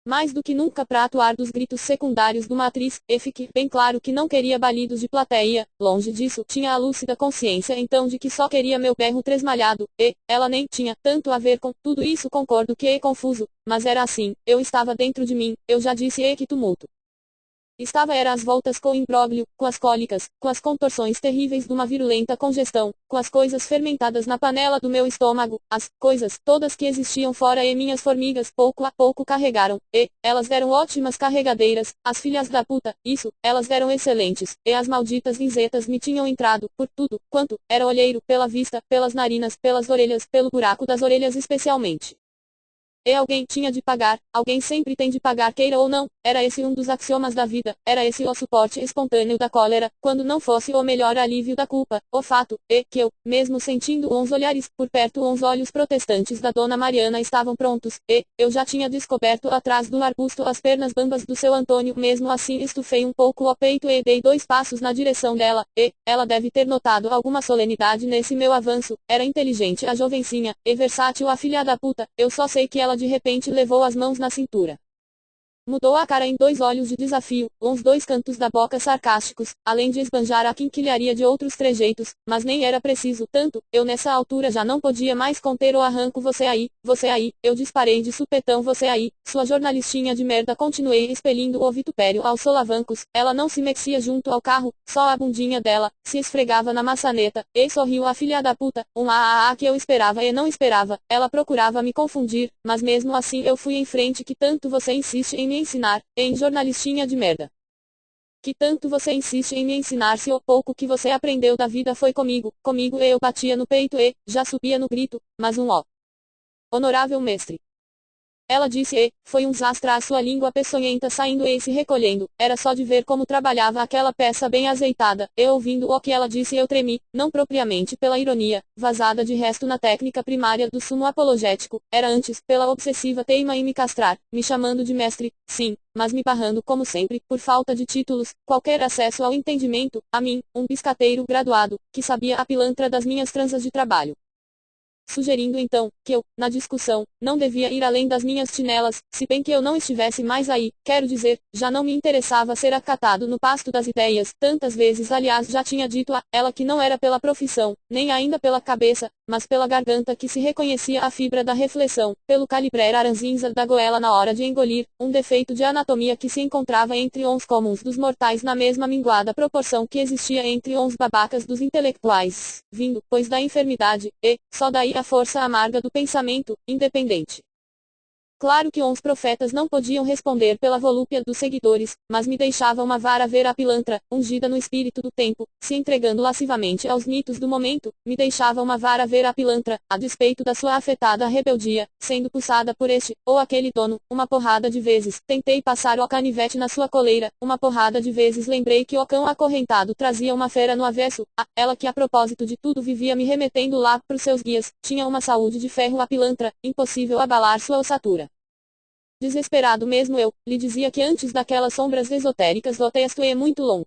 [SPEAKER 1] Mais do que nunca para atuar dos gritos secundários de uma atriz, e fique bem claro que não queria balidos de plateia, longe disso, tinha a lúcida consciência então de que só queria meu berro tresmalhado, e, ela nem tinha tanto a ver com, tudo isso concordo que é confuso, mas era assim, eu estava dentro de mim, eu já disse e que tumulto. Estava era às voltas com o imbróglio, com as cólicas, com as contorções terríveis de uma virulenta congestão, com as coisas fermentadas na panela do meu estômago, as coisas todas que existiam fora e minhas formigas pouco a pouco carregaram, e, elas eram ótimas carregadeiras, as filhas da puta, isso, elas eram excelentes, e as malditas vinzetas me tinham entrado, por tudo, quanto, era olheiro, pela vista, pelas narinas, pelas orelhas, pelo buraco das orelhas especialmente. E alguém tinha de pagar, alguém sempre tem de pagar queira ou não, era esse um dos axiomas da vida, era esse o suporte espontâneo da cólera, quando não fosse o melhor alívio da culpa, o fato, e que eu, mesmo sentindo uns olhares, por perto uns olhos protestantes da dona Mariana estavam prontos, e, eu já tinha descoberto atrás do arbusto as pernas bambas do seu Antônio, mesmo assim estufei um pouco o peito e dei 2 passos na direção dela, e, ela deve ter notado alguma solenidade nesse meu avanço, era inteligente a jovencinha, e versátil a filha da puta, eu só sei que ela de repente levou as mãos na cintura. Mudou a cara em 2 olhos de desafio, uns 2 cantos da boca sarcásticos, além de esbanjar a quinquilharia de outros trejeitos, mas nem era preciso tanto, eu nessa altura já não podia mais conter o arranco você aí, eu disparei de supetão você aí, sua jornalistinha de merda continuei expelindo o vitupério aos solavancos, ela não se mexia junto ao carro, só a bundinha dela, se esfregava na maçaneta, e sorriu a filha da puta, que eu esperava e não esperava, ela procurava me confundir, mas mesmo assim eu fui em frente que tanto você insiste em me ensinar, em jornalistinha de merda. Que tanto você insiste em me ensinar se o pouco que você aprendeu da vida foi comigo, eu batia no peito e, já subia no grito, mas ó. Honorável mestre. Ela disse e, foi um desastre a sua língua peçonhenta saindo e se recolhendo, era só de ver como trabalhava aquela peça bem azeitada, e ouvindo o que ela disse eu tremi, não propriamente pela ironia, vazada de resto na técnica primária do sumo apologético, era antes, pela obsessiva teima em me castrar, me chamando de mestre, sim, mas me barrando como sempre, por falta de títulos, qualquer acesso ao entendimento, a mim, um biscateiro graduado, que sabia a pilantra das minhas tranças de trabalho. Sugerindo então, que eu, na discussão, não devia ir além das minhas chinelas, se bem que eu não estivesse mais aí, quero dizer, já não me interessava ser acatado no pasto das ideias, tantas vezes aliás já tinha dito a ela que não era pela profissão, nem ainda pela cabeça, mas pela garganta que se reconhecia a fibra da reflexão, pelo calibre aranzinza da goela na hora de engolir, um defeito de anatomia que se encontrava entre os comuns dos mortais na mesma minguada proporção que existia entre os babacas dos intelectuais, vindo, pois da enfermidade, e, só daí a força amarga do pensamento, independente. Claro que os profetas não podiam responder pela volúpia dos seguidores, mas me deixava uma vara ver a pilantra, ungida no espírito do tempo, se entregando lascivamente aos mitos do momento, me deixava uma vara ver a pilantra, a despeito da sua afetada rebeldia, sendo pulsada por este, ou aquele dono, uma porrada de vezes, tentei passar o canivete na sua coleira, uma porrada de vezes lembrei que o cão acorrentado trazia uma fera no avesso, ela que a propósito de tudo vivia me remetendo lá pros seus guias, tinha uma saúde de ferro a pilantra, impossível abalar sua ossatura. Desesperado mesmo eu, lhe dizia que antes daquelas sombras esotéricas o texto é muito longo.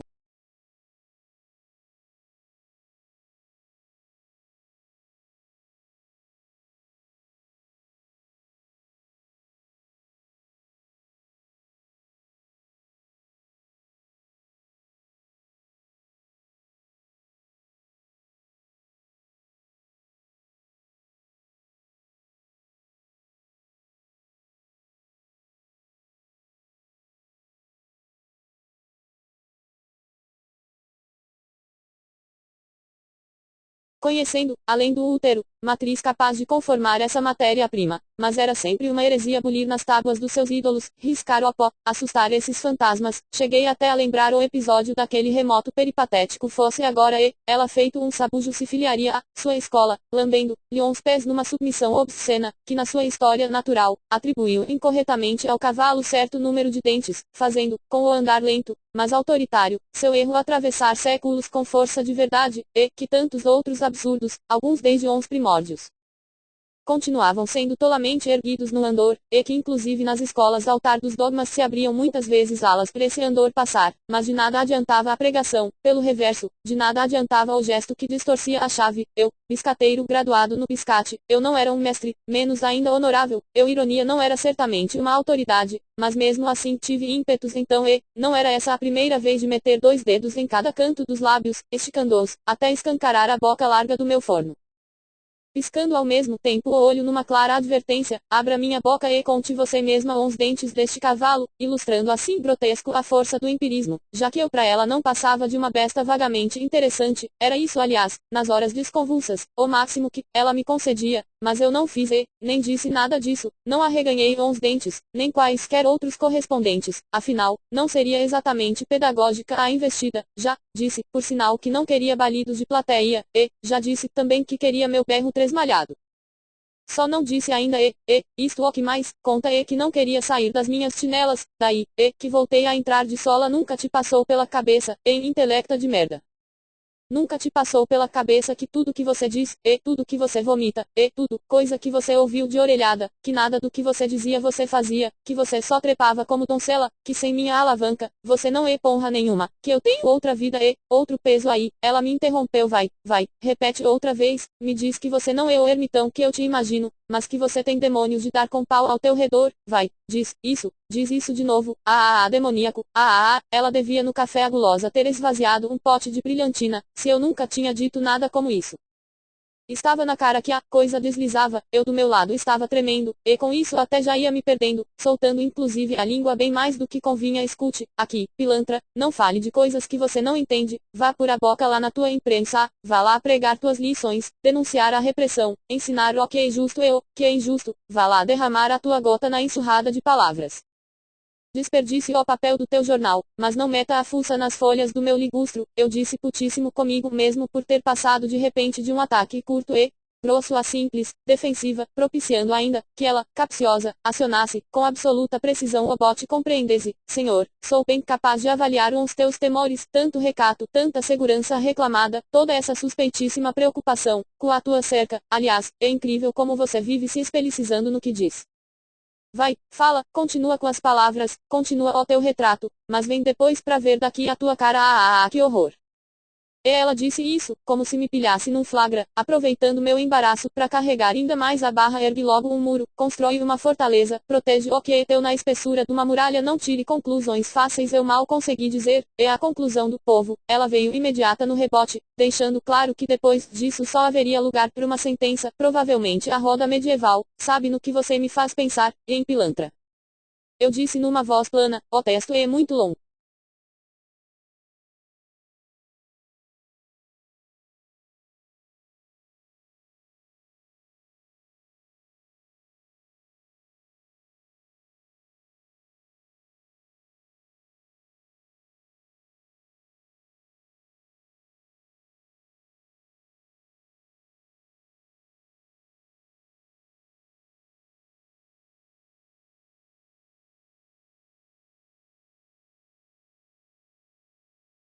[SPEAKER 1] Conhecendo, além do útero, matriz capaz de conformar essa matéria-prima, mas era sempre uma heresia bulir nas tábuas dos seus ídolos, riscar o pó, assustar esses fantasmas, cheguei até a lembrar o episódio daquele remoto peripatético fosse agora e, ela feito um sabujo se filiaria à sua escola, lambendo-lhe os pés numa submissão obscena, que na sua história natural, atribuiu incorretamente ao cavalo certo número de dentes, fazendo, com o andar lento, mas autoritário, seu erro atravessar séculos com força de verdade, e que tantos outros absurdos, alguns desde os primórdios, continuavam sendo tolamente erguidos no andor, e que inclusive nas escolas altar dos dogmas se abriam muitas vezes alas para esse andor passar, mas de nada adiantava a pregação, pelo reverso, de nada adiantava o gesto que distorcia a chave, eu, biscateiro graduado no biscate, eu não era um mestre, menos ainda honorável, eu ironia não era certamente uma autoridade, mas mesmo assim tive ímpetos então e, não era essa a primeira vez de meter 2 dedos em cada canto dos lábios, esticando-os, até escancarar a boca larga do meu forno. Piscando ao mesmo tempo o olho numa clara advertência, abra minha boca e conte você mesma os dentes deste cavalo, ilustrando assim grotesco a força do empirismo, já que eu para ela não passava de uma besta vagamente interessante, era isso aliás, nas horas desconvulsas, o máximo que ela me concedia, mas eu não fiz e, nem disse nada disso, não arreganhei os dentes, nem quaisquer outros correspondentes, afinal, não seria exatamente pedagógica a investida, já, disse, por sinal que não queria balidos de plateia, e, já disse também que queria meu berro tresmalhado. Só não disse ainda isto o que mais, conta que não queria sair das minhas chinelas, daí, que voltei a entrar de sola nunca te passou pela cabeça, intelecta de merda. Nunca te passou pela cabeça que tudo que você diz, tudo que você vomita, tudo, coisa que você ouviu de orelhada, que nada do que você dizia você fazia, que você só trepava como doncela, que sem minha alavanca, você não é porra nenhuma, que eu tenho outra vida outro peso aí, ela me interrompeu vai, repete outra vez, me diz que você não é o ermitão que eu te imagino, mas que você tem demônios de dar com pau ao teu redor, vai, diz isso de novo, demoníaco, ela devia no café a gulosa ter esvaziado um pote de brilhantina, se eu nunca tinha dito nada como isso. Estava na cara que a coisa deslizava, eu do meu lado estava tremendo, e com isso até já ia me perdendo, soltando inclusive a língua bem mais do que convinha escute, aqui, pilantra, não fale de coisas que você não entende, vá por a boca lá na tua imprensa, vá lá pregar tuas lições, denunciar a repressão, ensinar o que é justo e o que é injusto, vá lá derramar a tua gota na enxurrada de palavras. Desperdice o papel do teu jornal, mas não meta a fuça nas folhas do meu ligustro, eu disse putíssimo comigo mesmo por ter passado de repente de um ataque curto e grosso a simples, defensiva, propiciando ainda, que ela, capciosa, acionasse, com absoluta precisão o bote. Compreendese, senhor, sou bem capaz de avaliar os teus temores, tanto recato, tanta segurança reclamada, toda essa suspeitíssima preocupação, com a tua cerca, aliás, é incrível como você vive se espelicizando no que diz. Vai, fala, continua com as palavras, continua o teu retrato, mas vem depois pra ver daqui a tua cara. Que horror! E ela disse isso, como se me pilhasse num flagra, aproveitando meu embaraço para carregar ainda mais a barra. Ergue logo um muro, constrói uma fortaleza, protege o que é teu na espessura de uma muralha. Não tire conclusões fáceis, eu mal consegui dizer, é a conclusão do povo. Ela veio imediata no rebote, deixando claro que depois disso só haveria lugar para uma sentença, provavelmente a roda medieval. Sabe no que você me faz pensar, em pilantra? Eu disse numa voz plana, o texto é muito longo.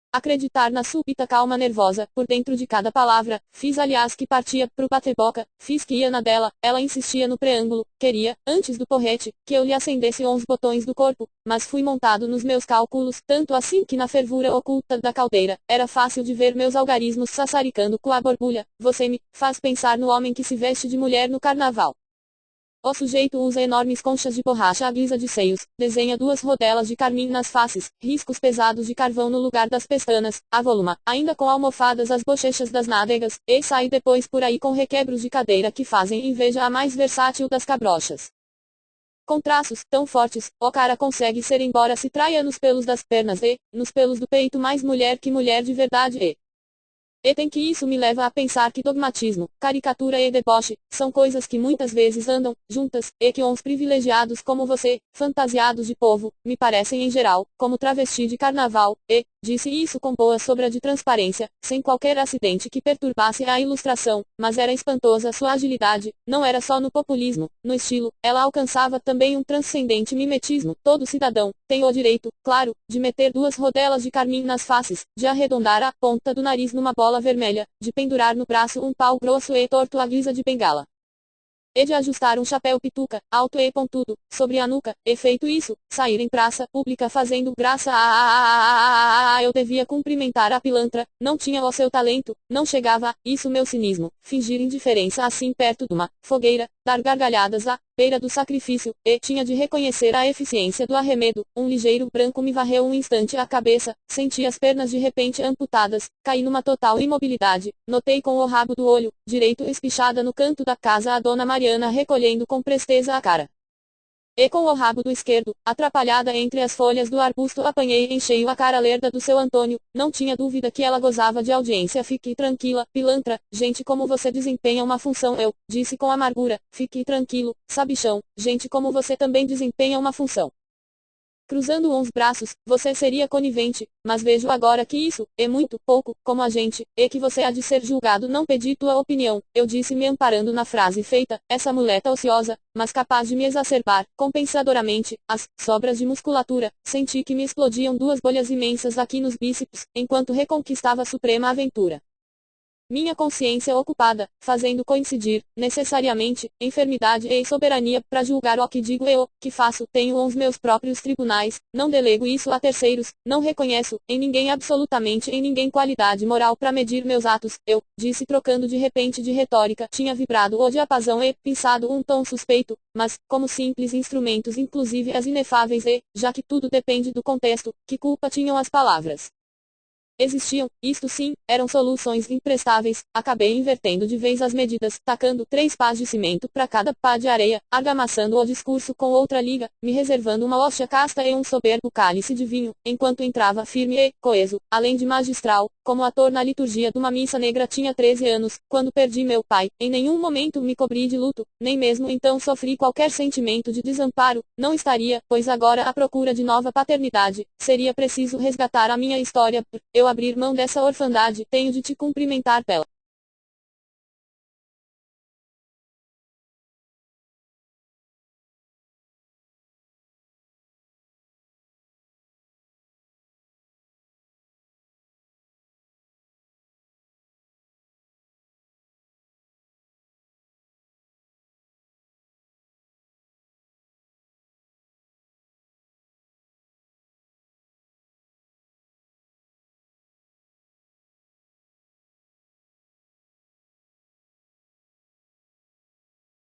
[SPEAKER 1] Acreditar na súbita calma nervosa, por dentro de cada palavra, fiz aliás que partia pro bate-boca, fiz que ia na dela, ela insistia no preâmbulo, queria, antes do porrete, que eu lhe acendesse uns botões do corpo, mas fui montado nos meus cálculos, tanto assim que na fervura oculta da caldeira, era fácil de ver meus algarismos sassaricando com a borbulha. Você me faz pensar no homem que se veste de mulher no carnaval. O sujeito usa enormes conchas de borracha à guisa de seios, desenha duas rodelas de carmim nas faces, riscos pesados de carvão no lugar das pestanas, avoluma, ainda com almofadas as bochechas das nádegas, e sai depois por aí com requebros de cadeira que fazem inveja à mais versátil das cabrochas. Com traços tão fortes, o cara consegue ser embora se traia nos pelos das pernas e, nos pelos do peito mais mulher que mulher de verdade e tem que isso me leva a pensar que dogmatismo, caricatura e deboche, são coisas que muitas vezes andam, juntas, e que uns privilegiados como você, fantasiados de povo, me parecem em geral, como travesti de carnaval, disse isso com boa sobra de transparência, sem qualquer acidente que perturbasse a ilustração, mas era espantosa sua agilidade, não era só no populismo, no estilo, ela alcançava também um transcendente mimetismo. Todo cidadão tem o direito, claro, de meter duas rodelas de carmim nas faces, de arredondar a ponta do nariz numa bola vermelha, de pendurar no braço um pau grosso e torto à guisa de bengala, e de ajustar um chapéu pituca, alto e pontudo, sobre a nuca, e feito isso, sair em praça pública fazendo graça. Eu devia cumprimentar a pilantra, não tinha o seu talento, não chegava a isso meu cinismo, fingir indiferença assim perto de uma fogueira, dar gargalhadas à beira do sacrifício, e tinha de reconhecer a eficiência do arremedo. Um ligeiro branco me varreu um instante a cabeça, senti as pernas de repente amputadas, caí numa total imobilidade, notei com o rabo do olho direito espichada no canto da casa a dona Mariana recolhendo com presteza a cara. E com o rabo do esquerdo, atrapalhada entre as folhas do arbusto, apanhei em cheio a cara lerda do seu Antônio. Não tinha dúvida que ela gozava de audiência. Fique tranquila, pilantra, gente como você desempenha uma função. Eu disse com amargura, fique tranquilo, sabichão, gente como você também desempenha uma função. Cruzando uns braços, você seria conivente, mas vejo agora que isso é muito pouco, como a gente, e que você há de ser julgado. Não pedi tua opinião, eu disse me amparando na frase feita, essa muleta ociosa, mas capaz de me exacerbar, compensadoramente, as sobras de musculatura. Senti que me explodiam duas bolhas imensas aqui nos bíceps, enquanto reconquistava a suprema aventura. Minha consciência ocupada, fazendo coincidir, necessariamente, enfermidade e soberania, para julgar o que digo e o que faço. Tenho os meus próprios tribunais, não delego isso a terceiros, não reconheço, em ninguém, absolutamente em ninguém, qualidade moral para medir meus atos. Eu, disse trocando de repente de retórica, tinha vibrado o diapasão e, pensado um tom suspeito, mas, como simples instrumentos, inclusive as inefáveis já que tudo depende do contexto, que culpa tinham as palavras? Existiam, isto sim, eram soluções imprestáveis. Acabei invertendo de vez as medidas, tacando 3 pás de cimento para cada pá de areia, argamassando o discurso com outra liga, me reservando uma hóstia casta e um soberbo cálice de vinho, enquanto entrava firme e coeso, além de magistral, como ator na liturgia de uma missa negra tinha 13 anos, quando perdi meu pai. Em nenhum momento me cobri de luto, nem mesmo então sofri qualquer sentimento de desamparo. Não estaria, pois agora à procura de nova paternidade. Seria preciso resgatar a minha história. Eu abrir mão dessa orfandade. Tenho de te cumprimentar pela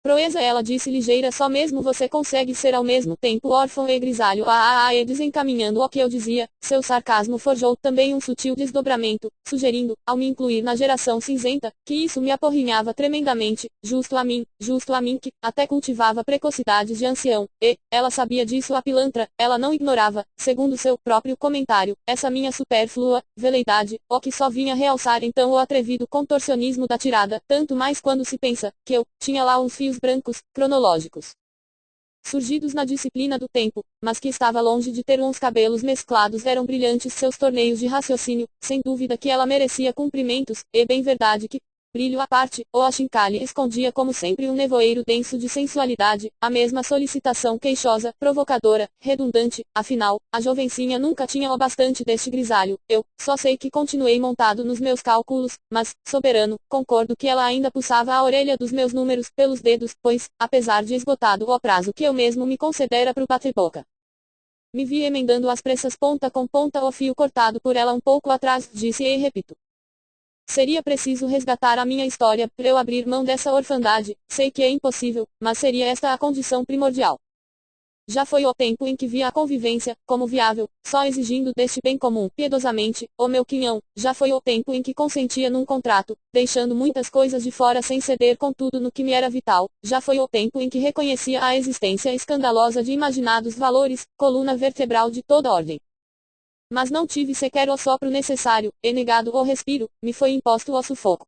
[SPEAKER 1] proeza. Ela disse ligeira, só mesmo você consegue ser ao mesmo tempo órfão e grisalho. E desencaminhando o que eu dizia, seu sarcasmo forjou também um sutil desdobramento, sugerindo, ao me incluir na geração cinzenta, que isso me aporrinhava tremendamente, justo a mim que, até cultivava precocidades de ancião. E, ela sabia disso, a pilantra, ela não ignorava, segundo seu próprio comentário, essa minha supérflua veleidade, o que só vinha realçar então o atrevido contorcionismo da tirada, tanto mais quando se pensa, que eu, tinha lá uns fios brancos, cronológicos, surgidos na disciplina do tempo, mas que estava longe de ter uns cabelos mesclados. Eram brilhantes seus torneios de raciocínio, sem dúvida que ela merecia cumprimentos, e bem verdade que, brilho à parte, o achincalhe escondia como sempre um nevoeiro denso de sensualidade, a mesma solicitação queixosa, provocadora, redundante. Afinal, a jovencinha nunca tinha o bastante deste grisalho. Eu, só sei que continuei montado nos meus cálculos, mas, soberano, concordo que ela ainda puxava a orelha dos meus números pelos dedos, pois, apesar de esgotado o prazo que eu mesmo me concedera pro bate-boca, me vi emendando às pressas ponta com ponta o fio cortado por ela um pouco atrás. Disse e repito. Seria preciso resgatar a minha história, para eu abrir mão dessa orfandade. Sei que é impossível, mas seria esta a condição primordial. Já foi o tempo em que via a convivência, como viável, só exigindo deste bem comum, piedosamente, o meu quinhão. Já foi o tempo em que consentia num contrato, deixando muitas coisas de fora sem ceder contudo no que me era vital. Já foi o tempo em que reconhecia a existência escandalosa de imaginados valores, coluna vertebral de toda ordem. Mas não tive sequer o sopro necessário, e negado o respiro, me foi imposto o sufoco.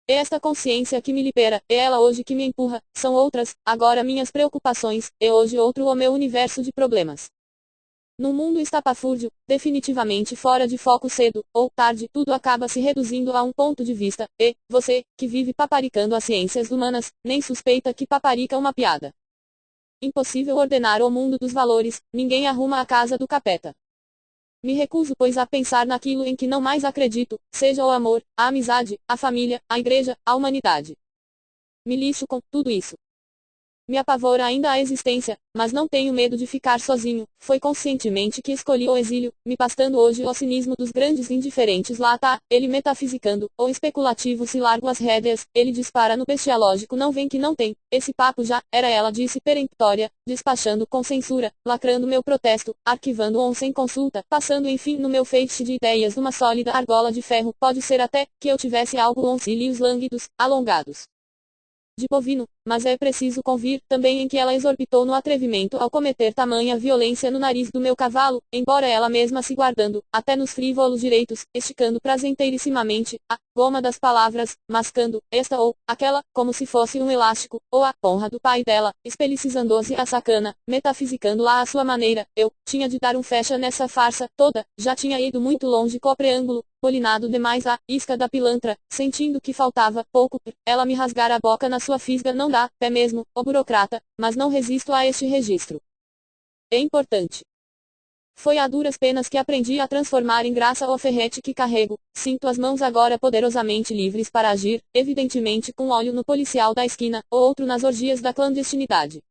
[SPEAKER 1] É esta consciência que me libera, é ela hoje que me empurra, são outras, agora minhas preocupações, é hoje outro o meu universo de problemas. Num mundo estapafúrdio, definitivamente fora de foco cedo ou tarde, tudo acaba se reduzindo a um ponto de vista, e, você, que vive paparicando as ciências humanas, nem suspeita que paparica uma piada. Impossível ordenar o mundo dos valores, ninguém arruma a casa do capeta. Me recuso, pois, a pensar naquilo em que não mais acredito, seja o amor, a amizade, a família, a igreja, a humanidade. Me lixo com tudo isso. Me apavora ainda a existência, mas não tenho medo de ficar sozinho. Foi conscientemente que escolhi o exílio, me bastando hoje o cinismo dos grandes indiferentes. Lá tá, ele metafisicando, o especulativo se largo as rédeas, ele dispara no bestialógico, não vem que não tem. Esse papo já, era ela, disse peremptória, despachando com censura, lacrando meu protesto, arquivando-o sem consulta, passando enfim no meu feixe de ideias uma sólida argola de ferro. Pode ser até, que eu tivesse algo uns cílios lânguidos, alongados de bovino, mas é preciso convir também em que ela exorbitou no atrevimento ao cometer tamanha violência no nariz do meu cavalo, embora ela mesma se guardando, até nos frívolos direitos, esticando prazenteirissimamente a goma das palavras, mascando esta ou aquela, como se fosse um elástico, ou a honra do pai dela, espelicizando-se a sacana, metafisicando lá à sua maneira. Eu tinha de dar um fecha nessa farsa toda, já tinha ido muito longe com o preâmbulo, polinado demais a isca da pilantra, sentindo que faltava pouco, ela me rasgara a boca na sua fisga. Não dá, pé mesmo, o burocrata, mas não resisto a este registro. É importante. Foi a duras penas que aprendi a transformar em graça o ferrete que carrego. Sinto as mãos agora poderosamente livres para agir, evidentemente com um olho no policial da esquina, ou outro nas orgias da clandestinidade.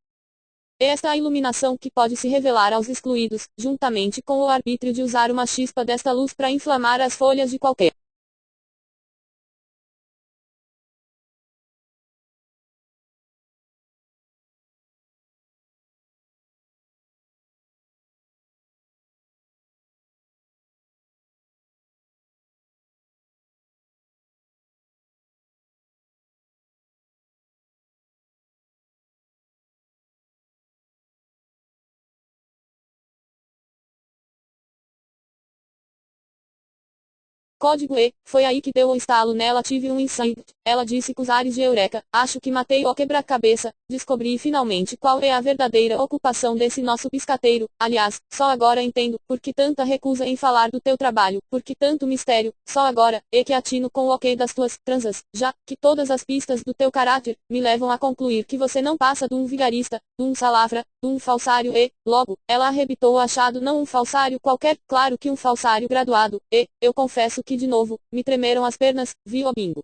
[SPEAKER 1] Esta é a iluminação que pode se revelar aos excluídos, juntamente com o arbítrio de usar uma chispa desta luz para inflamar as folhas de qualquer Código E, foi aí que deu o estalo nela, tive um insight. Ela disse com os ares de eureka, acho que matei o quebra-cabeça, descobri finalmente qual é a verdadeira ocupação desse nosso piscateiro, aliás, só agora entendo, por que tanta recusa em falar do teu trabalho, por que tanto mistério, só agora, é que atino com o ok das tuas transas, já que todas as pistas do teu caráter, me levam a concluir que você não passa de um vigarista, de um salafra, de um falsário e, logo, ela arrebitou o achado não um falsário qualquer, claro que um falsário graduado, e, eu confesso que de novo, me tremeram as pernas, vi o bingo.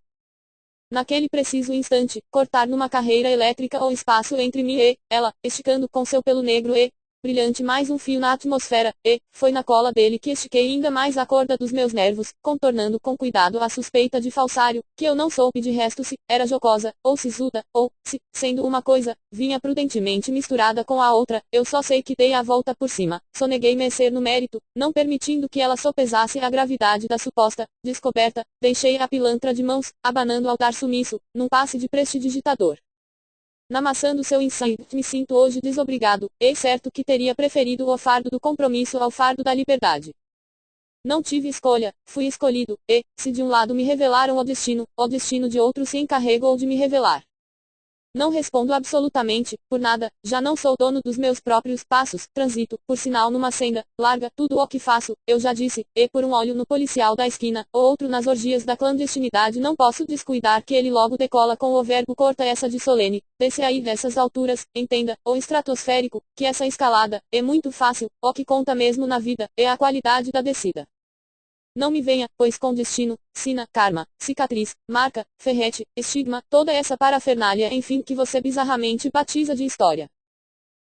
[SPEAKER 1] Naquele preciso instante, cortar numa carreira elétrica o espaço entre mim e ela, esticando com seu pelo negro e brilhante mais um fio na atmosfera, e foi na cola dele que estiquei ainda mais a corda dos meus nervos, contornando com cuidado a suspeita de falsário, que eu não soube de resto se era jocosa, ou sisuda, ou, se, sendo uma coisa, vinha prudentemente misturada com a outra, eu só sei que dei a volta por cima, soneguei mescer no mérito, não permitindo que ela sopesasse a gravidade da suposta descoberta, deixei a pilantra de mãos, abanando ao dar sumiço, num passe de prestidigitador. Na maçã do seu insight, me sinto hoje desobrigado, e certo que teria preferido o fardo do compromisso ao fardo da liberdade. Não tive escolha, fui escolhido, e, se de um lado me revelaram o destino de outro se encarregou de me revelar. Não respondo absolutamente, por nada, já não sou dono dos meus próprios passos, transito, por sinal numa senda, larga, tudo o que faço, eu já disse, e por um olho no policial da esquina, ou outro nas orgias da clandestinidade não posso descuidar que ele logo decola com o verbo corta essa de solene, desce aí dessas alturas, entenda, ou estratosférico, que essa escalada, é muito fácil, o que conta mesmo na vida, é a qualidade da descida. Não me venha, pois com destino, sina, karma, cicatriz, marca, ferrete, estigma, toda essa parafernália enfim que você bizarramente batiza de história.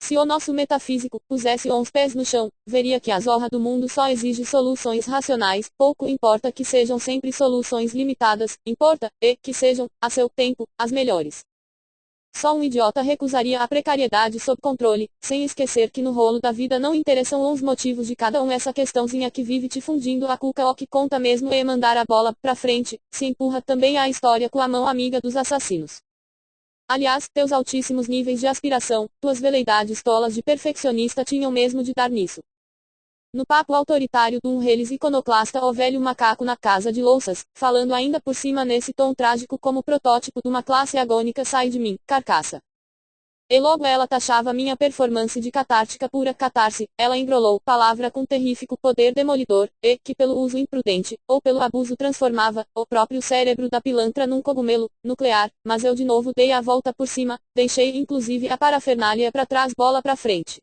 [SPEAKER 1] Se o nosso metafísico pusesse uns pés no chão, veria que a zorra do mundo só exige soluções racionais, pouco importa que sejam sempre soluções limitadas, importa, que sejam, a seu tempo, as melhores. Só um idiota recusaria a precariedade sob controle, sem esquecer que no rolo da vida não interessam os motivos de cada um essa questãozinha que vive te fundindo a cuca o que conta mesmo é mandar a bola pra frente, se empurra também a história com a mão amiga dos assassinos. Aliás, teus altíssimos níveis de aspiração, tuas veleidades tolas de perfeccionista tinham mesmo de dar nisso. No papo autoritário de um reles iconoclasta o velho macaco na casa de louças, falando ainda por cima nesse tom trágico como protótipo de uma classe agônica sai de mim, carcaça. E logo ela taxava minha performance de catártica pura catarse, ela embrolou palavra com terrífico poder demolidor, e que pelo uso imprudente, ou pelo abuso transformava, o próprio cérebro da pilantra num cogumelo, nuclear, mas eu de novo dei a volta por cima, deixei inclusive a parafernália pra trás bola pra frente.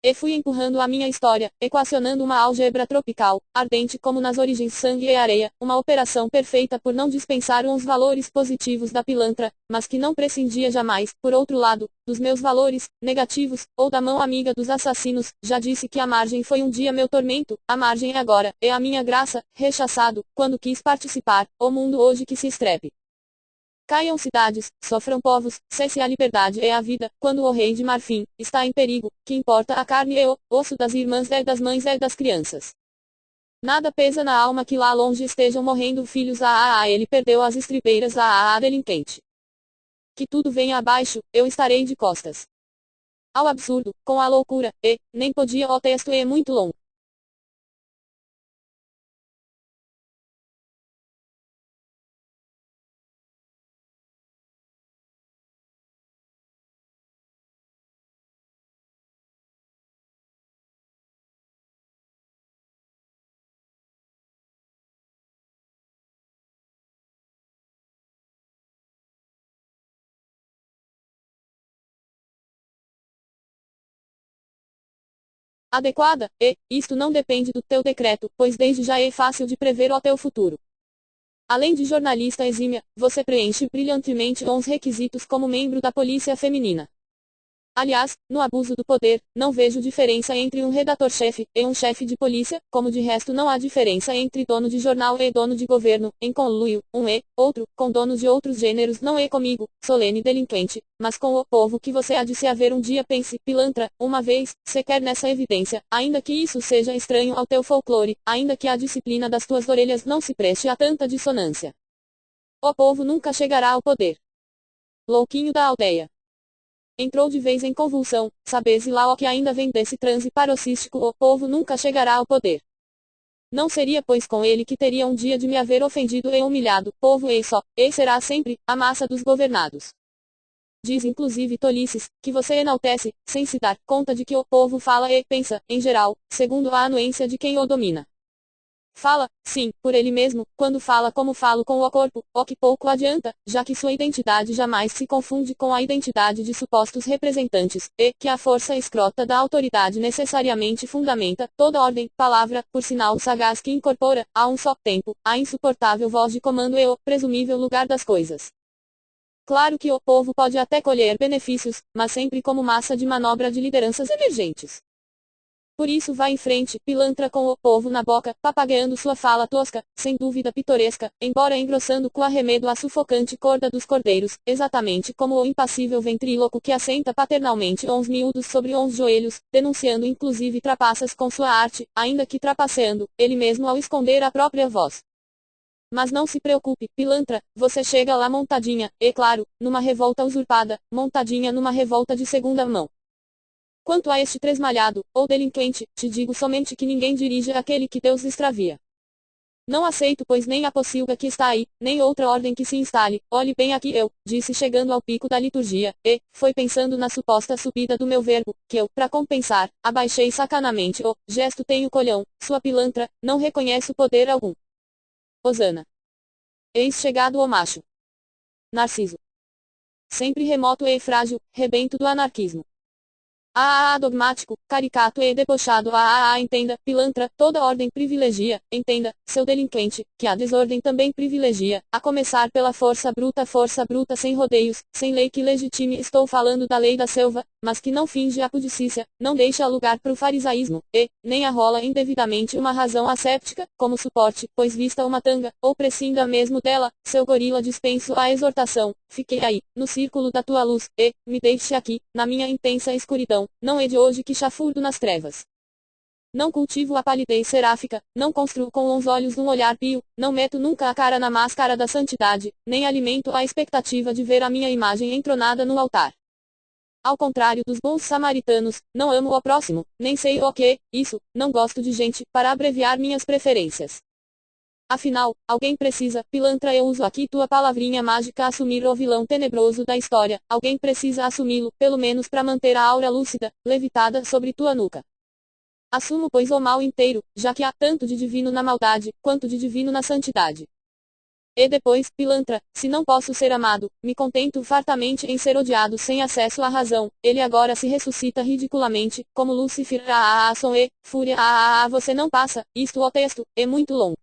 [SPEAKER 1] E fui empurrando a minha história, equacionando uma álgebra tropical, ardente como nas origens sangue e areia, uma operação perfeita por não dispensar uns valores positivos da pilantra, mas que não prescindia jamais, por outro lado, dos meus valores, negativos, ou da mão amiga dos assassinos, já disse que a margem foi um dia meu tormento, a margem é agora, é a minha graça, rechaçado, quando quis participar, o mundo hoje que se estrepe. Caiam cidades, sofram povos, cesse a liberdade é a vida, quando o rei de Marfim está em perigo, que importa a carne e o osso das irmãs é das mães é das crianças. Nada pesa na alma que lá longe estejam morrendo filhos ele perdeu as estribeiras delinquente. Que tudo venha abaixo, eu estarei de costas. Ao absurdo, com a loucura, nem podia o texto é muito longo. Adequada, isto não depende do teu decreto, pois desde já é fácil de prever o teu futuro. Além de jornalista exímia, você preenche brilhantemente uns requisitos como membro da polícia feminina. Aliás, no abuso do poder, não vejo diferença entre um redator-chefe e um chefe de polícia, como de resto não há diferença entre dono de jornal e dono de governo, em conluio, um e outro, com donos de outros gêneros não é comigo, solene delinquente, mas com o povo que você há de se haver um dia pense, pilantra, uma vez, sequer nessa evidência, ainda que isso seja estranho ao teu folclore, ainda que a disciplina das tuas orelhas não se preste a tanta dissonância. O povo nunca chegará ao poder. Louquinho da aldeia. Entrou de vez em convulsão, sabes lá o que ainda vem desse transe paroxístico, o povo nunca chegará ao poder. Não seria pois com ele que teria um dia de me haver ofendido e humilhado, povo e só, e será sempre, a massa dos governados. Diz inclusive tolices, que você enaltece, sem se dar conta de que o povo fala e pensa, em geral, segundo a anuência de quem o domina. Fala, sim, por ele mesmo, quando fala como falo com o corpo, o que pouco adianta, já que sua identidade jamais se confunde com a identidade de supostos representantes, e que a força escrota da autoridade necessariamente fundamenta toda ordem, palavra, por sinal sagaz que incorpora, a um só tempo, a insuportável voz de comando e o presumível lugar das coisas. Claro que o povo pode até colher benefícios, mas sempre como massa de manobra de lideranças emergentes. Por isso vá em frente, pilantra com o povo na boca, papagaiando sua fala tosca, sem dúvida pitoresca, embora engrossando com arremedo a sufocante corda dos cordeiros, exatamente como o impassível ventríloco que assenta paternalmente uns miúdos sobre uns joelhos, denunciando inclusive trapaças com sua arte, ainda que trapaceando, ele mesmo ao esconder a própria voz. Mas não se preocupe, pilantra, você chega lá montadinha, e claro, numa revolta usurpada, montadinha numa revolta de segunda mão. Quanto a este tresmalhado, ou delinquente, te digo somente que ninguém dirige aquele que Deus extravia. Não aceito pois nem a pocilga que está aí, nem outra ordem que se instale, olhe bem aqui eu, disse chegando ao pico da liturgia, e, foi pensando na suposta subida do meu verbo, que eu, para compensar, abaixei sacanamente o gesto tenho colhão, sua pilantra, não reconhece poder algum. Hosana. Eis chegado o macho. Narciso. Sempre remoto e frágil, rebento do anarquismo. Dogmático, caricato e debochado. Entenda, pilantra, toda ordem privilegia, entenda, seu delinquente, que a desordem também privilegia, a começar pela força bruta sem rodeios, sem lei que legitime. Estou falando da lei da selva, mas que não finge a pudicícia, não deixa lugar pro farisaísmo, e, nem arrola indevidamente uma razão asséptica, como suporte, pois vista uma tanga, ou prescinda mesmo dela, seu gorila dispenso a exortação, fiquei aí, no círculo da tua luz, e, me deixe aqui, na minha intensa escuridão, não é de hoje que chafurdo nas trevas. Não cultivo a palidez seráfica, não construo com os olhos um olhar pio, não meto nunca a cara na máscara da santidade, nem alimento a expectativa de ver a minha imagem entronada no altar. Ao contrário dos bons samaritanos, não amo o próximo, nem sei o que, isso, não gosto de gente, para abreviar minhas preferências. Afinal, alguém precisa, pilantra, eu uso aqui tua palavrinha mágica, assumir o vilão tenebroso da história, alguém precisa assumi-lo, pelo menos para manter a aura lúcida, levitada sobre tua nuca. Assumo pois o mal inteiro, já que há tanto de divino na maldade, quanto de divino na santidade. E depois, pilantra, se não posso ser amado, me contento fartamente em ser odiado sem acesso à razão, ele agora se ressuscita ridiculamente, como Lúcifer, som e, fúria, você não passa, isto o texto, é muito longo.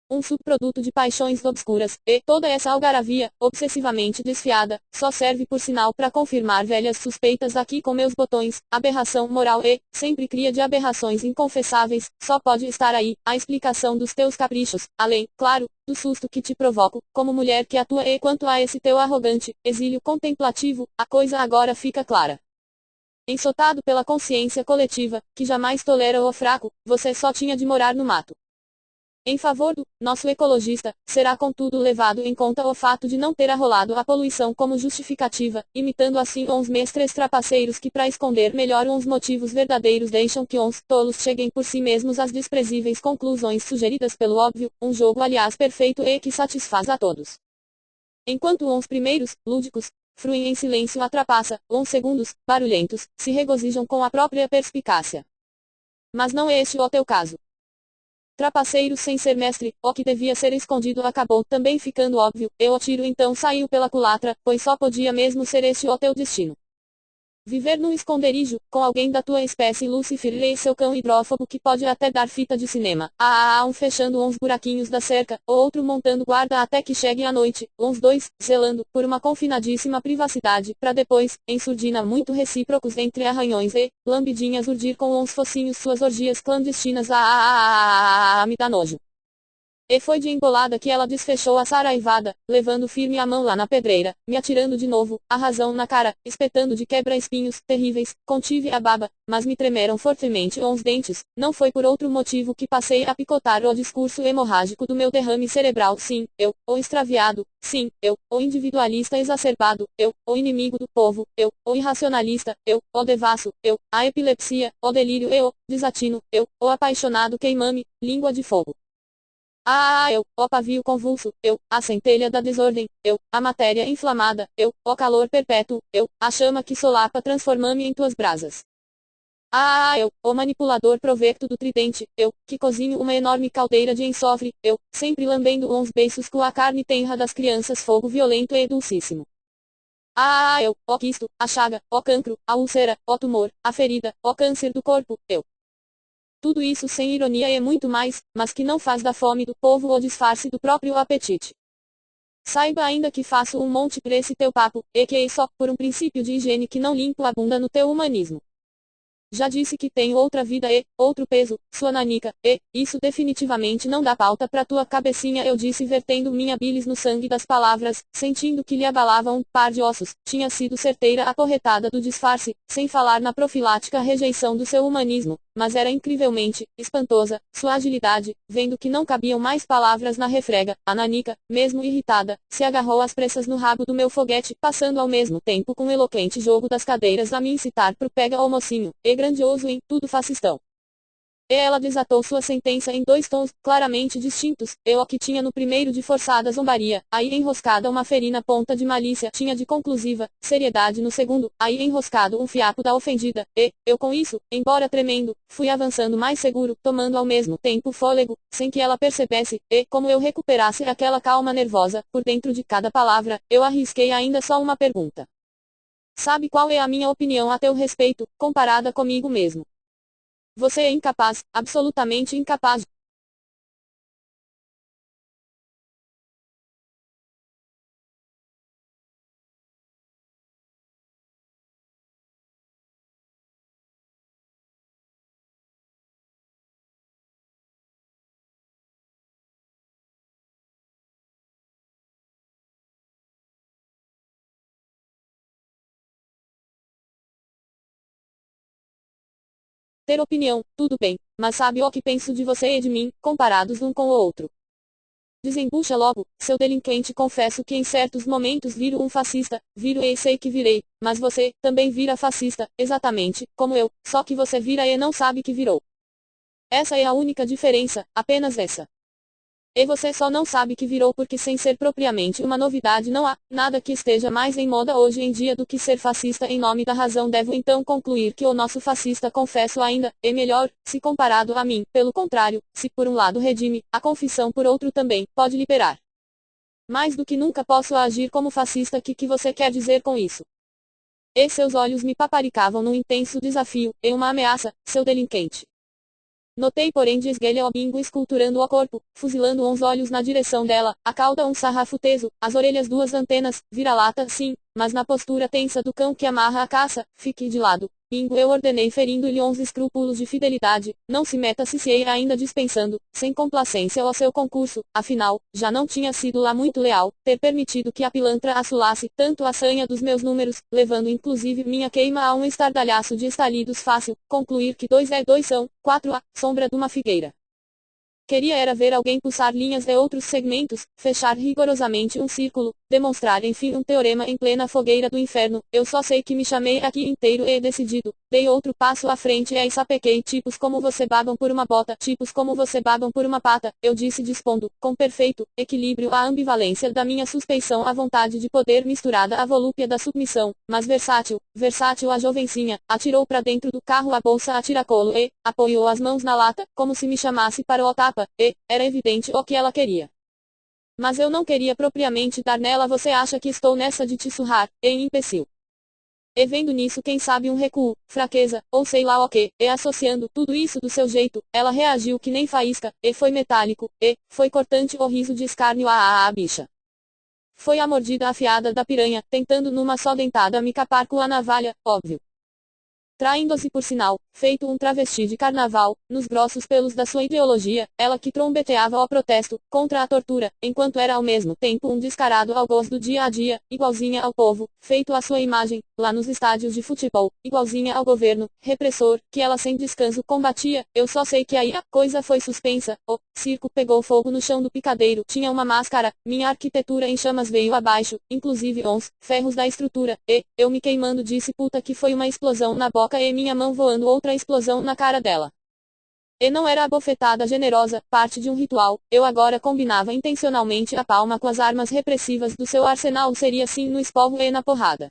[SPEAKER 1] Um subproduto de paixões obscuras, e toda essa algaravia, obsessivamente desfiada, só serve por sinal para confirmar velhas suspeitas aqui com meus botões, aberração moral e, sempre cria de aberrações inconfessáveis, só pode estar aí, a explicação dos teus caprichos, além, claro, do susto que te provoco, como mulher que atua e quanto a esse teu arrogante, exílio contemplativo, a coisa agora fica clara. Ensotado pela consciência coletiva, que jamais tolera o fraco, você só tinha de morar no mato. Em favor do nosso ecologista, será contudo levado em conta o fato de não ter arrolado a poluição como justificativa, imitando assim uns mestres trapaceiros que para esconder melhor uns motivos verdadeiros deixam que uns tolos cheguem por si mesmos às desprezíveis conclusões sugeridas pelo óbvio, um jogo aliás perfeito e que satisfaz a todos. Enquanto uns primeiros, lúdicos, fruem em silêncio a trapaça, uns segundos, barulhentos, se regozijam com a própria perspicácia. Mas não é este o teu caso. Trapaceiro sem ser mestre, o que devia ser escondido acabou também ficando óbvio, e o tiro então saiu pela culatra, pois só podia mesmo ser este o teu destino. Viver num esconderijo, com alguém da tua espécie Lúcifer e seu cão hidrófobo que pode até dar fita de cinema. Um fechando uns buraquinhos da cerca, o outro montando guarda até que chegue a noite, uns dois, zelando, por uma confinadíssima privacidade, para depois, em surdina muito recíprocos entre arranhões e, lambidinhas urdir com uns focinhos suas orgias clandestinas. Me dá nojo. E foi de embolada que ela desfechou a saraivada, levando firme a mão lá na pedreira, me atirando de novo, a razão na cara, espetando de quebra-espinhos, terríveis, contive a baba, mas me tremeram fortemente os dentes, não foi por outro motivo que passei a picotar o discurso hemorrágico do meu derrame cerebral. Sim, eu, o extraviado, sim, eu, o individualista exacerbado, eu, o inimigo do povo, eu, o irracionalista, eu, o devasso, eu, a epilepsia, o delírio e o desatino, eu, o apaixonado queimame, língua de fogo. Eu, ó pavio convulso, eu, a centelha da desordem, eu, a matéria inflamada, eu, ó calor perpétuo, eu, a chama que solapa transforma-me em tuas brasas. Eu, o manipulador provecto do tridente, eu, que cozinho uma enorme caldeira de enxofre, eu, sempre lambendo uns beiços com a carne tenra das crianças, fogo violento e dulcíssimo. Eu, ó quisto, a chaga, ó cancro, a úlcera, ó tumor, a ferida, ó câncer do corpo, eu. Tudo isso sem ironia e muito mais, mas que não faz da fome do povo o disfarce do próprio apetite. Saiba ainda que faço um monte por esse teu papo, e que é só por um princípio de higiene que não limpo a bunda no teu humanismo. Já disse que tenho outra vida e, outro peso, sua nanica, e, isso definitivamente não dá pauta pra tua cabecinha, eu disse vertendo minha bilis no sangue das palavras, sentindo que lhe abalava um par de ossos, tinha sido certeira a porretada do disfarce, sem falar na profilática rejeição do seu humanismo, mas era incrivelmente, espantosa, sua agilidade, vendo que não cabiam mais palavras na refrega, a nanica, mesmo irritada, se agarrou às pressas no rabo do meu foguete, passando ao mesmo tempo com um eloquente jogo das cadeiras a me incitar pro pega ô mocinho, e grandioso em tudo fascistão. E ela desatou sua sentença em dois tons, claramente distintos, eu a que tinha no primeiro de forçada zombaria, aí enroscada uma ferina ponta de malícia, tinha de conclusiva, seriedade no segundo, aí enroscado um fiapo da ofendida, e, eu com isso, embora tremendo, fui avançando mais seguro, tomando ao mesmo tempo fôlego, sem que ela percebesse, e, como eu recuperasse aquela calma nervosa, por dentro de cada palavra, eu arrisquei ainda só uma pergunta. Sabe qual é a minha opinião a teu respeito, comparada comigo mesmo? Você é incapaz, absolutamente incapaz. Ter opinião, tudo bem, mas sabe o que penso de você e de mim, comparados um com o outro. Desembucha logo, seu delinquente. Confesso que em certos momentos viro um fascista, viro e sei que virei, mas você, também vira fascista, exatamente, como eu, só que você vira e não sabe que virou. Essa é a única diferença, apenas essa. E você só não sabe que virou porque sem ser propriamente uma novidade não há nada que esteja mais em moda hoje em dia do que ser fascista em nome da razão. Devo então concluir que o nosso fascista, confesso ainda, é melhor, se comparado a mim. Pelo contrário, se por um lado redime, a confissão por outro também, pode liberar. Mais do que nunca posso agir como fascista. Que você quer dizer com isso? E seus olhos me paparicavam num intenso desafio, e uma ameaça, seu delinquente. Notei porém de esguelha o bingo esculturando o corpo, fuzilando uns olhos na direção dela, a cauda um sarrafo teso, as orelhas duas antenas, vira-lata sim, mas na postura tensa do cão que amarra a caça, fique de lado. Bingo, eu ordenei ferindo-lhe 11 escrúpulos de fidelidade, não se meta se ainda dispensando, sem complacência ao seu concurso, afinal, já não tinha sido lá muito leal, ter permitido que a pilantra assolasse tanto a sanha dos meus números, levando inclusive minha queima a um estardalhaço de estalidos fácil, concluir que 2 é 2 são, 4 a sombra de uma figueira. Queria era ver alguém pulsar linhas e outros segmentos, fechar rigorosamente um círculo, demonstrar enfim um teorema em plena fogueira do inferno. Eu só sei que me chamei aqui inteiro e decidido, dei outro passo à frente e sapequei tipos como você babam por uma bota, tipos como você babam por uma pata, eu disse dispondo, com perfeito equilíbrio a ambivalência da minha suspeição à vontade de poder misturada à volúpia da submissão, mas versátil, versátil a jovencinha, atirou para dentro do carro a bolsa a tiracolo e, apoiou as mãos na lata, como se me chamasse para o tapa, e, era evidente o que ela queria. Mas eu não queria propriamente dar nela. Você acha que estou nessa de te surrar, imbecil? E vendo nisso quem sabe um recuo, fraqueza, ou sei lá o que, e associando tudo isso do seu jeito, ela reagiu que nem faísca, e foi metálico, e, foi cortante o riso de escárnio a bicha. Foi a mordida afiada da piranha, tentando numa só dentada me capar com a navalha, óbvio. traindo-se por sinal, feito um travesti de carnaval, nos grossos pelos da sua ideologia, ela que trombeteava ao protesto, contra a tortura, enquanto era ao mesmo tempo um descarado algoz do dia a dia, igualzinha ao povo, feito à sua imagem, lá nos estádios de futebol, igualzinha ao governo, repressor, que ela sem descanso combatia, eu só sei que aí a coisa foi suspensa, o circo pegou fogo no chão do picadeiro, tinha uma máscara, minha arquitetura em chamas veio abaixo, inclusive os ferros da estrutura, e, eu me queimando disse puta que foi uma explosão na boca e minha mão voando outra explosão na cara dela. E não era a bofetada generosa, parte de um ritual, eu agora combinava intencionalmente a palma com as armas repressivas do seu arsenal seria sim no esporro e na porrada.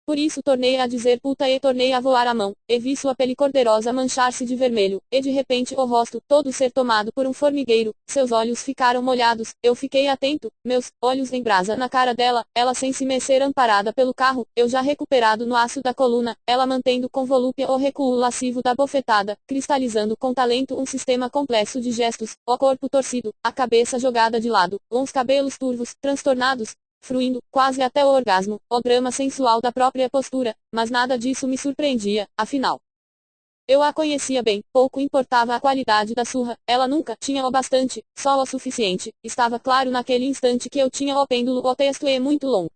[SPEAKER 1] Por isso tornei a dizer puta e tornei a voar a mão, e vi sua pele cor-de-rosa manchar-se de vermelho, e de repente o rosto todo ser tomado por um formigueiro, seus olhos ficaram molhados, eu fiquei atento, meus olhos em brasa na cara dela, ela sem se mexer amparada pelo carro, eu já recuperado no aço da coluna, ela mantendo com volúpia o recuo lascivo da bofetada, cristalizando com talento um sistema complexo de gestos, o corpo torcido, a cabeça jogada de lado, uns cabelos turvos, transtornados, fruindo, quase até o orgasmo, o drama sensual da própria postura, mas nada disso me surpreendia, afinal. Eu a conhecia bem, pouco importava a qualidade da surra, ela nunca tinha o bastante, só o suficiente, estava claro naquele instante que eu tinha o pêndulo o texto é muito longo.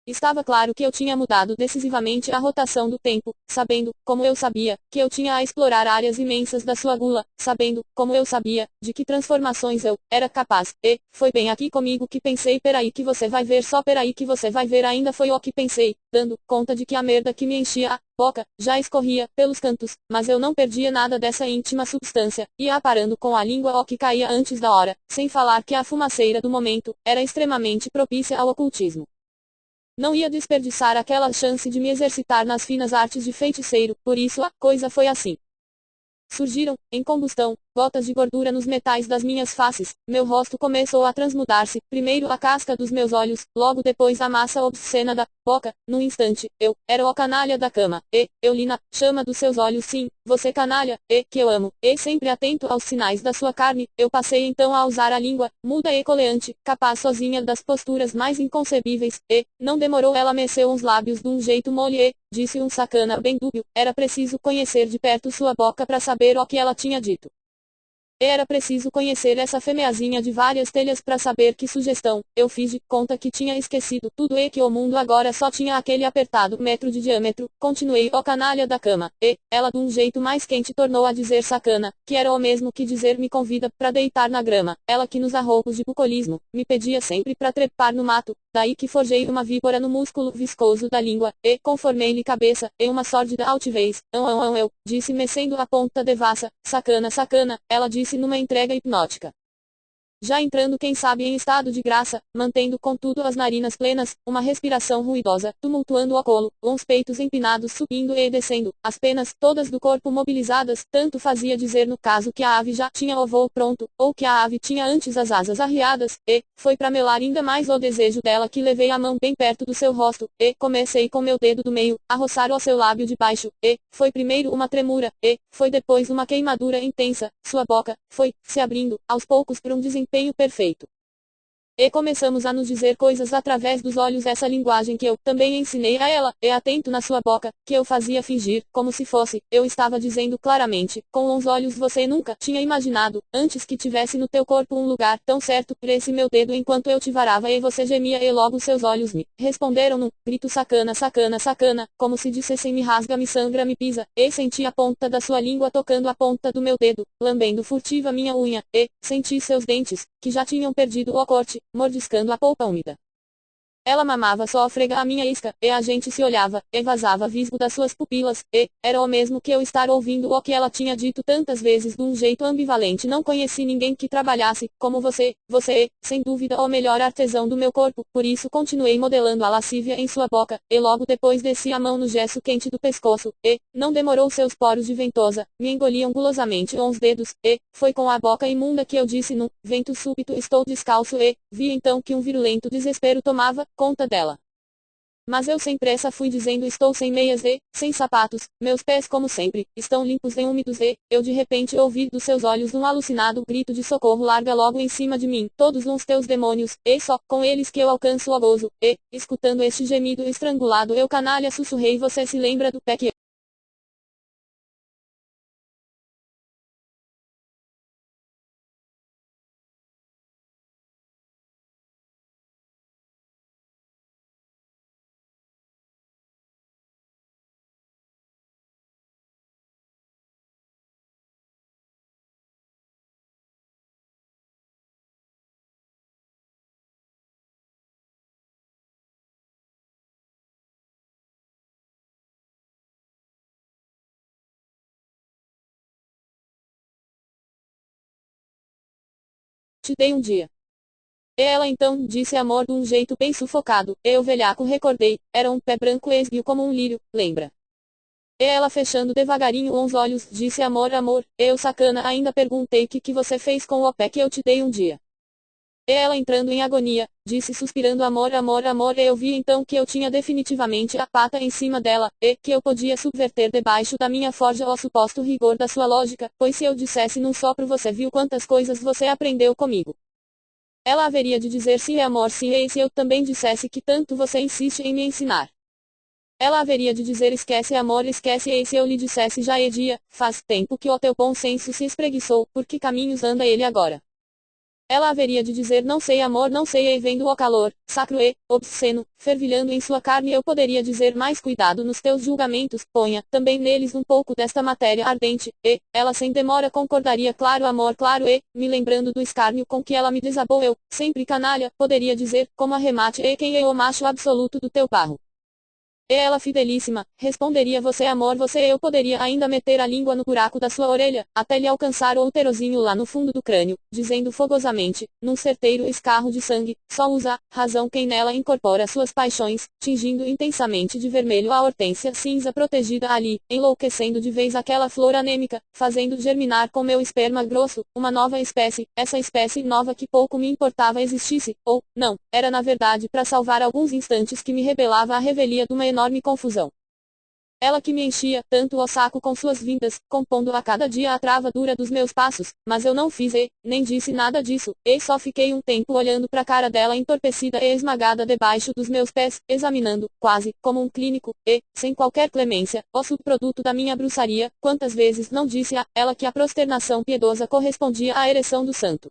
[SPEAKER 1] Estava claro que eu tinha mudado decisivamente a rotação do tempo, sabendo, como eu sabia, que eu tinha a explorar áreas imensas da sua gula, sabendo, como eu sabia, de que transformações eu era capaz, e foi bem aqui comigo que pensei peraí que você vai ver só peraí que você vai ver ainda foi o que pensei, dando conta de que a merda que me enchia a boca, já escorria, pelos cantos, mas eu não perdia nada dessa íntima substância, ia aparando com a língua o que caía antes da hora, sem falar que a fumaceira do momento, era extremamente propícia ao ocultismo. Não ia desperdiçar aquela chance de me exercitar nas finas artes de feiticeiro, por isso a coisa foi assim. Surgiram, em combustão, gotas de gordura nos metais das minhas faces, meu rosto começou a transmudar-se, primeiro a casca dos meus olhos, logo depois a massa obscena da boca, num instante, eu, era o canalha da cama, e, eu li na chama dos seus olhos sim, você canalha, e, que eu amo, e sempre atento aos sinais da sua carne, eu passei então a usar a língua, muda e coleante, capaz sozinha das posturas mais inconcebíveis, e, não demorou ela meceu uns lábios de um jeito mole e, disse um sacana bem dúbio, era preciso conhecer de perto sua boca para saber o que ela tinha dito. Era preciso conhecer essa fêmeazinha de várias telhas para saber que sugestão, eu fiz de conta que tinha esquecido tudo e que o mundo agora só tinha aquele apertado metro de diâmetro, continuei o canalha da cama, e, ela de um jeito mais quente tornou a dizer sacana, que era o mesmo que dizer me convida pra deitar na grama, ela que nos arroubos de bucolismo, me pedia sempre pra trepar no mato, daí que forjei uma víbora no músculo viscoso da língua, e, conformei-lhe cabeça, e uma sórdida altivez, eu, disse mecendo a ponta devassa, sacana sacana, ela disse numa entrega hipnótica. Já entrando quem sabe em estado de graça, mantendo contudo as narinas plenas, uma respiração ruidosa, tumultuando o colo, uns peitos empinados subindo e descendo, as penas todas do corpo mobilizadas, tanto fazia dizer no caso que a ave já tinha o voo pronto, ou que a ave tinha antes as asas arriadas, e, foi para melar ainda mais o desejo dela que levei a mão bem perto do seu rosto, e, comecei com meu dedo do meio, a roçar o seu lábio de baixo, e, foi primeiro uma tremura, e, foi depois uma queimadura intensa, sua boca, foi, se abrindo, aos poucos por um desempenho perfeito. E começamos a nos dizer coisas através dos olhos essa linguagem que eu também ensinei a ela, e atento na sua boca, que eu fazia fingir, como se fosse, eu estava dizendo claramente, com os olhos você nunca tinha imaginado, antes que tivesse no teu corpo um lugar tão certo, por esse meu dedo enquanto eu te varava e você gemia e logo seus olhos me responderam num grito sacana sacana sacana, como se dissessem me rasga me sangra me pisa, e senti a ponta da sua língua tocando a ponta do meu dedo, lambendo furtiva minha unha, e, senti seus dentes, que já tinham perdido o corte, mordiscando a polpa úmida. Ela mamava sôfrega a minha isca, e a gente se olhava, e vazava visgo das suas pupilas, e, era o mesmo que eu estar ouvindo o que ela tinha dito tantas vezes de um jeito ambivalente. Não conheci ninguém que trabalhasse, como você, você é, sem dúvida o melhor artesão do meu corpo, por isso continuei modelando a lascívia em sua boca, e logo depois desci a mão no gesso quente do pescoço, e, não demorou seus poros de ventosa, me engoliam gulosamente os dedos, e, foi com a boca imunda que eu disse num vento súbito estou descalço e, vi então que um virulento desespero tomava conta dela. Mas eu sem pressa fui dizendo estou sem meias e, sem sapatos, meus pés como sempre, estão limpos e úmidos e, eu de repente ouvi dos seus olhos um alucinado grito de socorro larga logo em cima de mim, todos uns teus demônios, e só, com eles que eu alcanço o gozo, e, escutando este gemido estrangulado eu canalha sussurrei você se lembra do pé que eu te dei um dia. E ela então disse amor de um jeito bem sufocado, e o velhaco recordei, era um pé branco esguio como um lírio, lembra? E ela fechando devagarinho os olhos, disse amor amor, eu sacana ainda perguntei que você fez com o pé que eu te dei um dia. E ela entrando em agonia, disse suspirando amor amor amor e eu vi então que eu tinha definitivamente a pata em cima dela, e que eu podia subverter debaixo da minha forja o suposto rigor da sua lógica, pois se eu dissesse num sopro você viu quantas coisas você aprendeu comigo. Ela haveria de dizer se é amor se é e se eu também dissesse que tanto você insiste em me ensinar. Ela haveria de dizer esquece amor esquece e se eu lhe dissesse já é dia, faz tempo que o teu bom senso se espreguiçou, por que caminhos anda ele agora? Ela haveria de dizer não sei amor não sei e vendo o calor, sacro e, obsceno, fervilhando em sua carne eu poderia dizer mais cuidado nos teus julgamentos, ponha, também neles um pouco desta matéria ardente, e, ela sem demora concordaria claro amor claro e, me lembrando do escárnio com que ela me desabou eu, sempre canalha, poderia dizer, como arremate e quem é o macho absoluto do teu barro. E ela fidelíssima, responderia você amor você eu poderia ainda meter a língua no buraco da sua orelha, até lhe alcançar o uterozinho lá no fundo do crânio, dizendo fogosamente, num certeiro escarro de sangue, só usa, razão quem nela incorpora suas paixões, tingindo intensamente de vermelho a hortênsia cinza protegida ali, enlouquecendo de vez aquela flor anêmica, fazendo germinar com meu esperma grosso, uma nova espécie, essa espécie nova que pouco me importava existisse, ou, não, era na verdade para salvar alguns instantes que me rebelava a revelia de uma enorme confusão. Ela que me enchia tanto o saco com suas vindas, compondo a cada dia a trava dura dos meus passos, mas eu não fiz e, nem disse nada disso, e só fiquei um tempo olhando para a cara dela entorpecida e esmagada debaixo dos meus pés, examinando, quase, como um clínico, e, sem qualquer clemência, o subproduto da minha bruçaria, quantas vezes não disse a ela que a prosternação piedosa correspondia à ereção do santo.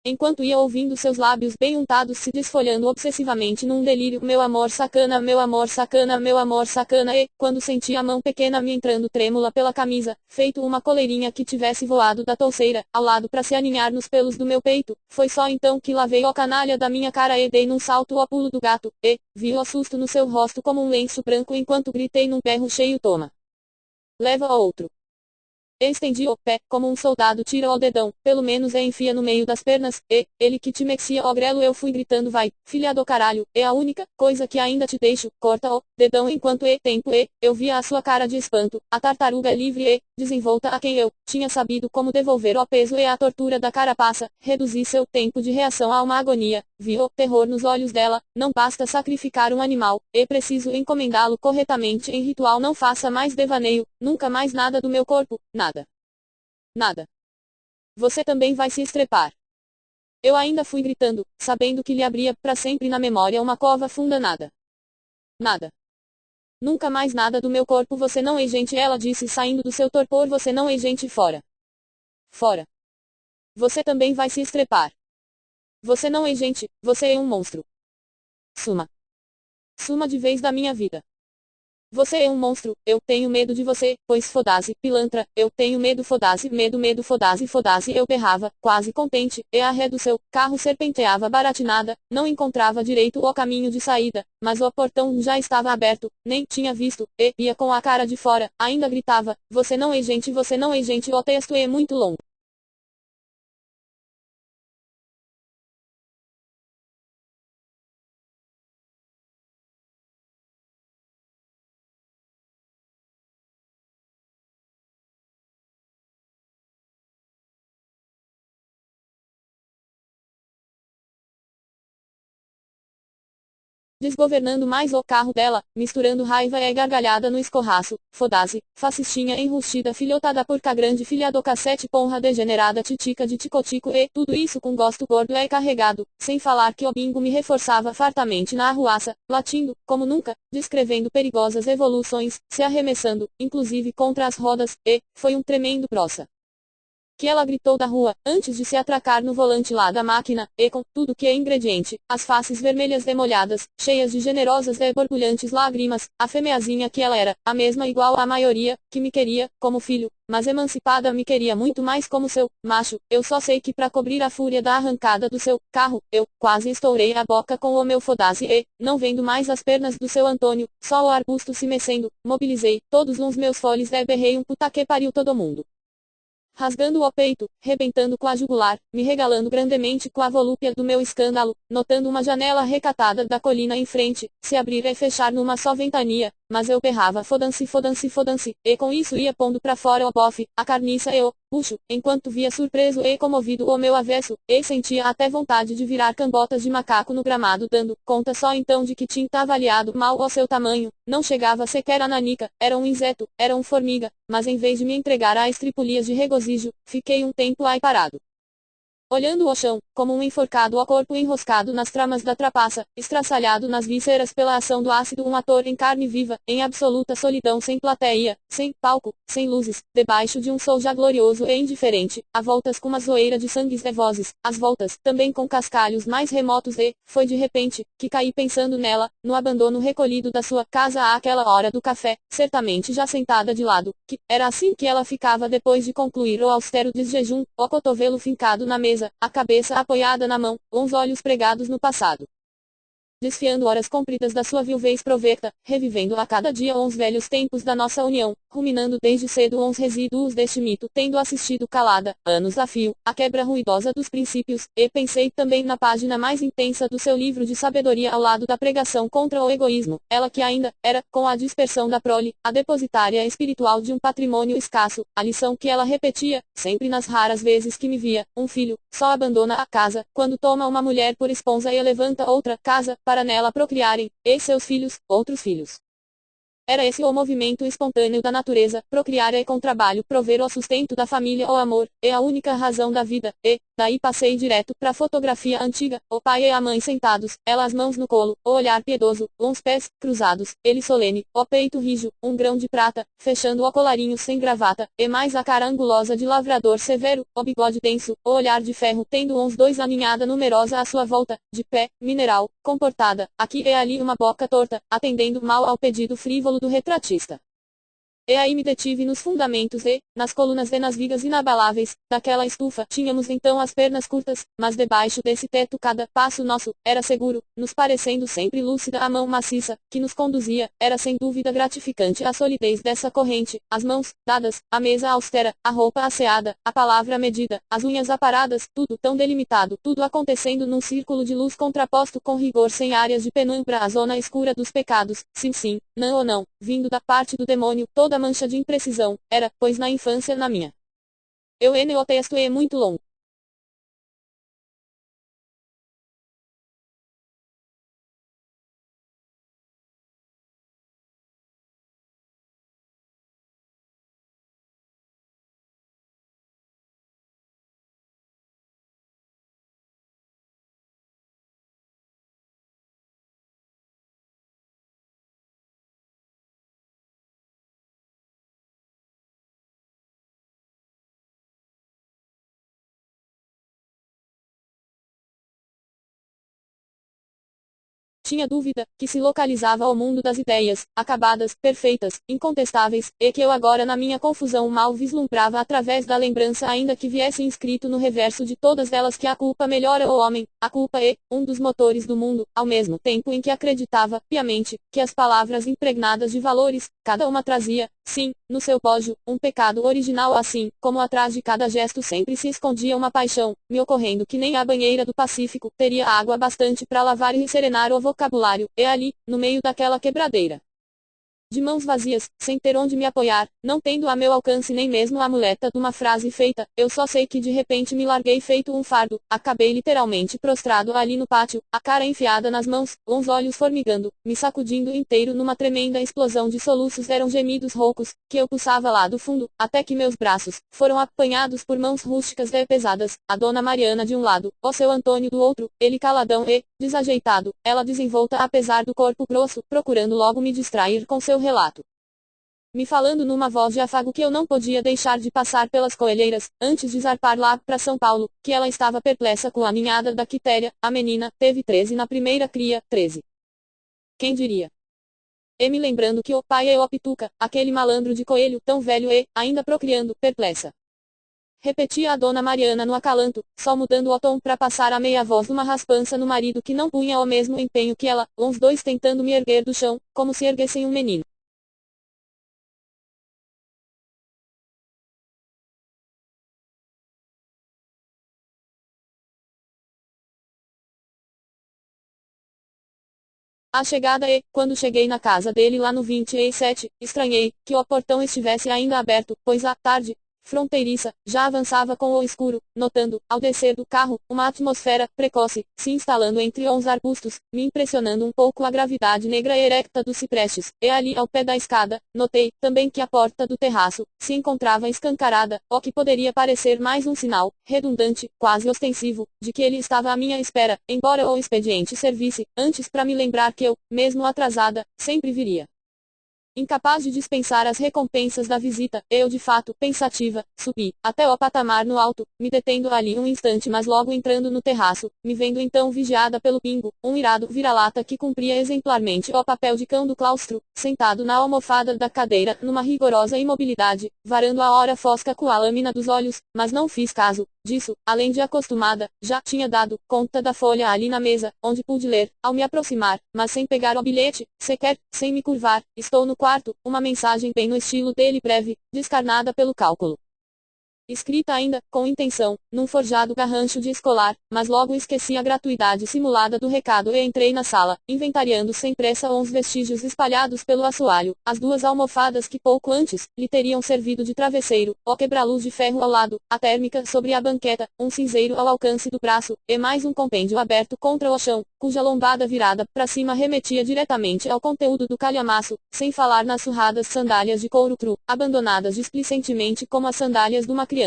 [SPEAKER 1] Enquanto ia ouvindo seus lábios bem untados se desfolhando obsessivamente num delírio, meu amor sacana, meu amor sacana, meu amor sacana, e, quando senti a mão pequena me entrando trêmula pela camisa, feito uma coleirinha que tivesse voado da touceira, ao lado para se aninhar nos pelos do meu peito, foi só então que lavei o canalha da minha cara e dei num salto ao pulo do gato, e, vi o assusto no seu rosto como um lenço branco enquanto gritei num berro cheio toma. Leva outro. Estendi o pé, como um soldado tira o dedão, pelo menos enfia no meio das pernas, e, ele que te mexia o grelo eu fui gritando vai, filha do caralho, é a única coisa que ainda te deixo, corta o dedão enquanto tempo eu via a sua cara de espanto, a tartaruga livre e, desenvolta a quem eu, tinha sabido como devolver o peso e a tortura da carapaça, reduzi seu tempo de reação a uma agonia, vi o terror nos olhos dela, não basta sacrificar um animal, é preciso encomendá-lo corretamente em ritual não faça mais devaneio, nunca mais nada do meu corpo, nada. Nada. Você também vai se estrepar. Eu ainda fui gritando, sabendo que lhe abria para sempre na memória uma cova funda nada. Nada. Nunca mais nada do meu corpo você não é gente ela disse saindo do seu torpor você não é gente fora. Fora. Você também vai se estrepar. Você não é gente, você é um monstro. Suma. Suma de vez da minha vida. Você é um monstro, eu tenho medo de você, pois foda-se, pilantra, eu tenho medo foda-se, medo foda-se foda-se eu berrava, quase contente, e a ré do seu carro serpenteava baratinada, não encontrava direito o caminho de saída, mas o portão já estava aberto, nem tinha visto, e ia com a cara de fora, ainda gritava, você não é gente, o texto é muito longo. Desgovernando mais o carro dela, misturando raiva e gargalhada no escorraço, foda-se, fascistinha enrustida filhota da porca grande filha do cacete porra degenerada titica de ticotico e tudo isso com gosto gordo e carregado, sem falar que o bingo me reforçava fartamente na arruaça, latindo, como nunca, descrevendo perigosas evoluções, se arremessando, inclusive contra as rodas, e, foi um tremendo proça que ela gritou da rua, antes de se atracar no volante lá da máquina, e com tudo que é ingrediente, as faces vermelhas demolhadas, cheias de generosas e borbulhantes lágrimas, a fêmeazinha que ela era, a mesma igual à maioria, que me queria, como filho, mas emancipada me queria muito mais como seu macho, eu só sei que para cobrir a fúria da arrancada do seu carro, eu quase estourei a boca com o meu foda-se e, não vendo mais as pernas do seu Antônio, só o arbusto se mecendo, mobilizei todos os meus foles e berrei um puta que pariu todo mundo rasgando o peito, rebentando com a jugular, me regalando grandemente com a volúpia do meu escândalo, notando uma janela recatada da colina em frente, se abrir e fechar numa só ventania, mas eu berrava foda-se foda-se foda-se, e com isso ia pondo pra fora o bofe, a carniça e o bucho, enquanto via surpreso e comovido o meu avesso, e sentia até vontade de virar cambotas de macaco no gramado dando conta só então de que tinha avaliado mal o seu tamanho, não chegava sequer a nanica, era um inseto, era um formiga, mas em vez de me entregar a estripulias de regozijo, fiquei um tempo aí parado olhando o chão, como um enforcado ao corpo enroscado nas tramas da trapaça, estraçalhado nas vísceras pela ação do ácido um ator em carne viva, em absoluta solidão sem plateia, sem palco, sem luzes, debaixo de um sol já glorioso e indiferente, a voltas com uma zoeira de sangues e vozes, as voltas, também com cascalhos mais remotos e, foi de repente, que caí pensando nela, no abandono recolhido da sua casa àquela hora do café, certamente já sentada de lado, que, era assim que ela ficava depois de concluir o austero desjejum, o cotovelo fincado na mesa, a cabeça apoiada na mão, os olhos pregados no passado desfiando horas compridas da sua viuvez provecta, revivendo a cada dia os velhos tempos da nossa união, ruminando desde cedo os resíduos deste mito, tendo assistido calada, anos a fio, a quebra ruidosa dos princípios, e pensei também na página mais intensa do seu livro de sabedoria ao lado da pregação contra o egoísmo, ela que ainda, era, com a dispersão da prole, a depositária espiritual de um patrimônio escasso, a lição que ela repetia, sempre nas raras vezes que me via, um filho, só abandona a casa, quando toma uma mulher por esposa e levanta outra casa, para nela procriarem, e seus filhos, outros filhos. Era esse o movimento espontâneo da natureza, procriar é com trabalho prover o sustento da família o amor, é a única razão da vida, e, daí passei direto pra fotografia antiga, o pai e a mãe sentados, ela as mãos no colo, o olhar piedoso, uns pés, cruzados, ele solene, o peito rijo, um grão de prata, fechando o colarinho sem gravata, e mais a cara angulosa de lavrador severo, o bigode denso, o olhar de ferro tendo uns dois a ninhada numerosa à sua volta, de pé, mineral, comportada, aqui e ali uma boca torta, atendendo mal ao pedido frívolo do retratista. E aí me detive nos fundamentos e, nas colunas e nas vigas inabaláveis, daquela estufa. Tínhamos então as pernas curtas, mas debaixo desse teto cada passo nosso, era seguro, nos parecendo sempre lúcida a mão maciça, que nos conduzia, era sem dúvida gratificante a solidez dessa corrente, as mãos, dadas, a mesa austera, a roupa asseada, a palavra medida, as unhas aparadas, tudo tão delimitado, tudo acontecendo num círculo de luz contraposto com rigor sem áreas de penumbra a zona escura dos pecados, sim sim, não ou não, vindo da parte do demônio, toda mancha de imprecisão, era, pois na infância na minha. O texto é muito longo. Tinha dúvida, que se localizava ao mundo das ideias, acabadas, perfeitas, incontestáveis, e que eu agora na minha confusão mal vislumbrava através da lembrança ainda que viesse inscrito no reverso de todas elas que a culpa melhora o homem, a culpa é, um dos motores do mundo, ao mesmo tempo em que acreditava, piamente, que as palavras impregnadas de valores, cada uma trazia, sim, no seu bojo, um pecado original assim, como atrás de cada gesto sempre se escondia uma paixão, me ocorrendo que nem a banheira do Pacífico teria água bastante para lavar e serenar o vocabulário, e ali, no meio daquela quebradeira, de mãos vazias, sem ter onde me apoiar, não tendo a meu alcance nem mesmo a muleta de uma frase feita, eu só sei que de repente me larguei feito um fardo, acabei literalmente prostrado ali no pátio, a cara enfiada nas mãos, os olhos formigando, me sacudindo inteiro numa tremenda explosão de soluços. Eram gemidos roucos, que eu pulsava lá do fundo, até que meus braços foram apanhados por mãos rústicas e pesadas, a dona Mariana de um lado, o seu Antônio do outro, ele caladão e desajeitado, ela desenvolta apesar do corpo grosso, procurando logo me distrair com seu relato, me falando numa voz de afago que eu não podia deixar de passar pelas coelheiras, antes de zarpar lá para São Paulo, que ela estava perplexa com a ninhada da Quitéria, a menina, teve 13 na primeira cria, 13. Quem diria? E me lembrando que o pai é o Pituca, aquele malandro de coelho, tão velho e, ainda procriando, perplexa. Repetia a dona Mariana no acalanto, só mudando o tom para passar a meia voz numa raspança no marido que não punha o mesmo empenho que ela, os dois tentando me erguer do chão, como se erguessem um menino. A chegada e, quando cheguei na casa dele lá no 27, estranhei, que o portão estivesse ainda aberto, pois a tarde, fronteiriça, já avançava com o escuro, notando, ao descer do carro, uma atmosfera precoce, se instalando entre os arbustos, me impressionando um pouco a gravidade negra e erecta dos ciprestes, e ali ao pé da escada, notei, também que a porta do terraço, se encontrava escancarada, o que poderia parecer mais um sinal, redundante, quase ostensivo, de que ele estava à minha espera, embora o expediente servisse, antes para me lembrar que eu, mesmo atrasada, sempre viria. Incapaz de dispensar as recompensas da visita, eu de fato, pensativa, subi, até o patamar no alto, me detendo ali um instante mas logo entrando no terraço, me vendo então vigiada pelo Pingo, um irado vira-lata que cumpria exemplarmente o papel de cão do claustro, sentado na almofada da cadeira, numa rigorosa imobilidade, varando a hora fosca com a lâmina dos olhos, mas não fiz caso disso, além de acostumada, já tinha dado conta da folha ali na mesa, onde pude ler, ao me aproximar, mas sem pegar o bilhete, sequer, sem me curvar, estou no quarto, uma mensagem bem no estilo dele breve, descarnada pelo cálculo. Escrita ainda, com intenção, num forjado garrancho de escolar, mas logo esqueci a gratuidade simulada do recado e entrei na sala, inventariando sem pressa uns vestígios espalhados pelo assoalho, as duas almofadas que pouco antes, lhe teriam servido de travesseiro, o quebra-luz de ferro ao lado, a térmica sobre a banqueta, um cinzeiro ao alcance do braço, e mais um compêndio aberto contra o chão, cuja lombada virada para cima remetia diretamente ao conteúdo do calhamaço, sem falar nas surradas sandálias de couro cru, abandonadas displicentemente como as sandálias de uma criança.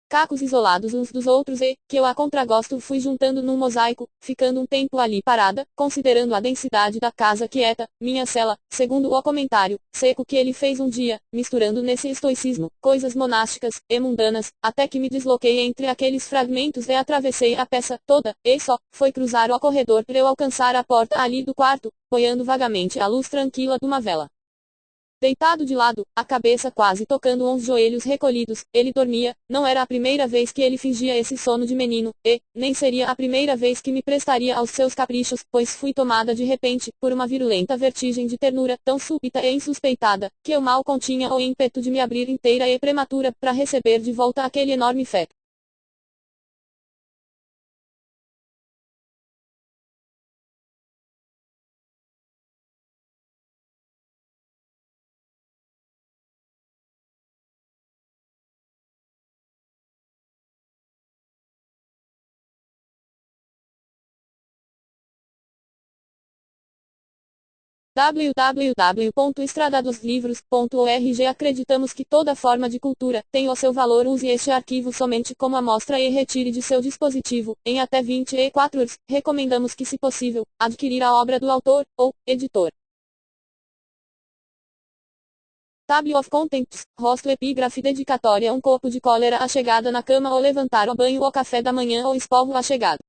[SPEAKER 1] Cacos isolados uns dos outros e, que eu a contragosto fui juntando num mosaico, ficando um tempo ali parada, considerando a densidade da casa quieta, minha cela, segundo o comentário, seco que ele fez um dia, misturando nesse estoicismo, coisas monásticas, e mundanas, até que me desloquei entre aqueles fragmentos e atravessei a peça toda, e só, foi cruzar o corredor para eu alcançar a porta ali do quarto, apoiando vagamente a luz tranquila de uma vela. Deitado de lado, a cabeça quase tocando uns joelhos recolhidos, ele dormia, não era a primeira vez que ele fingia esse sono de menino, e, nem seria a primeira vez que me prestaria aos seus caprichos, pois fui tomada de repente, por uma virulenta vertigem de ternura, tão súbita e insuspeitada, que eu mal continha o ímpeto de me abrir inteira e prematura, para receber de volta aquele enorme feto. www.estradadosLivros.org. Acreditamos que toda forma de cultura tem o seu valor. Use este arquivo somente como amostra e retire de seu dispositivo, em até 24 horas. Recomendamos que, se possível, adquirir a obra do autor, ou editor. Table of Contents, rosto epígrafe dedicatória. Um copo de cólera, a chegada na cama ou levantar o banho ou café da manhã ou espolvo a chegada.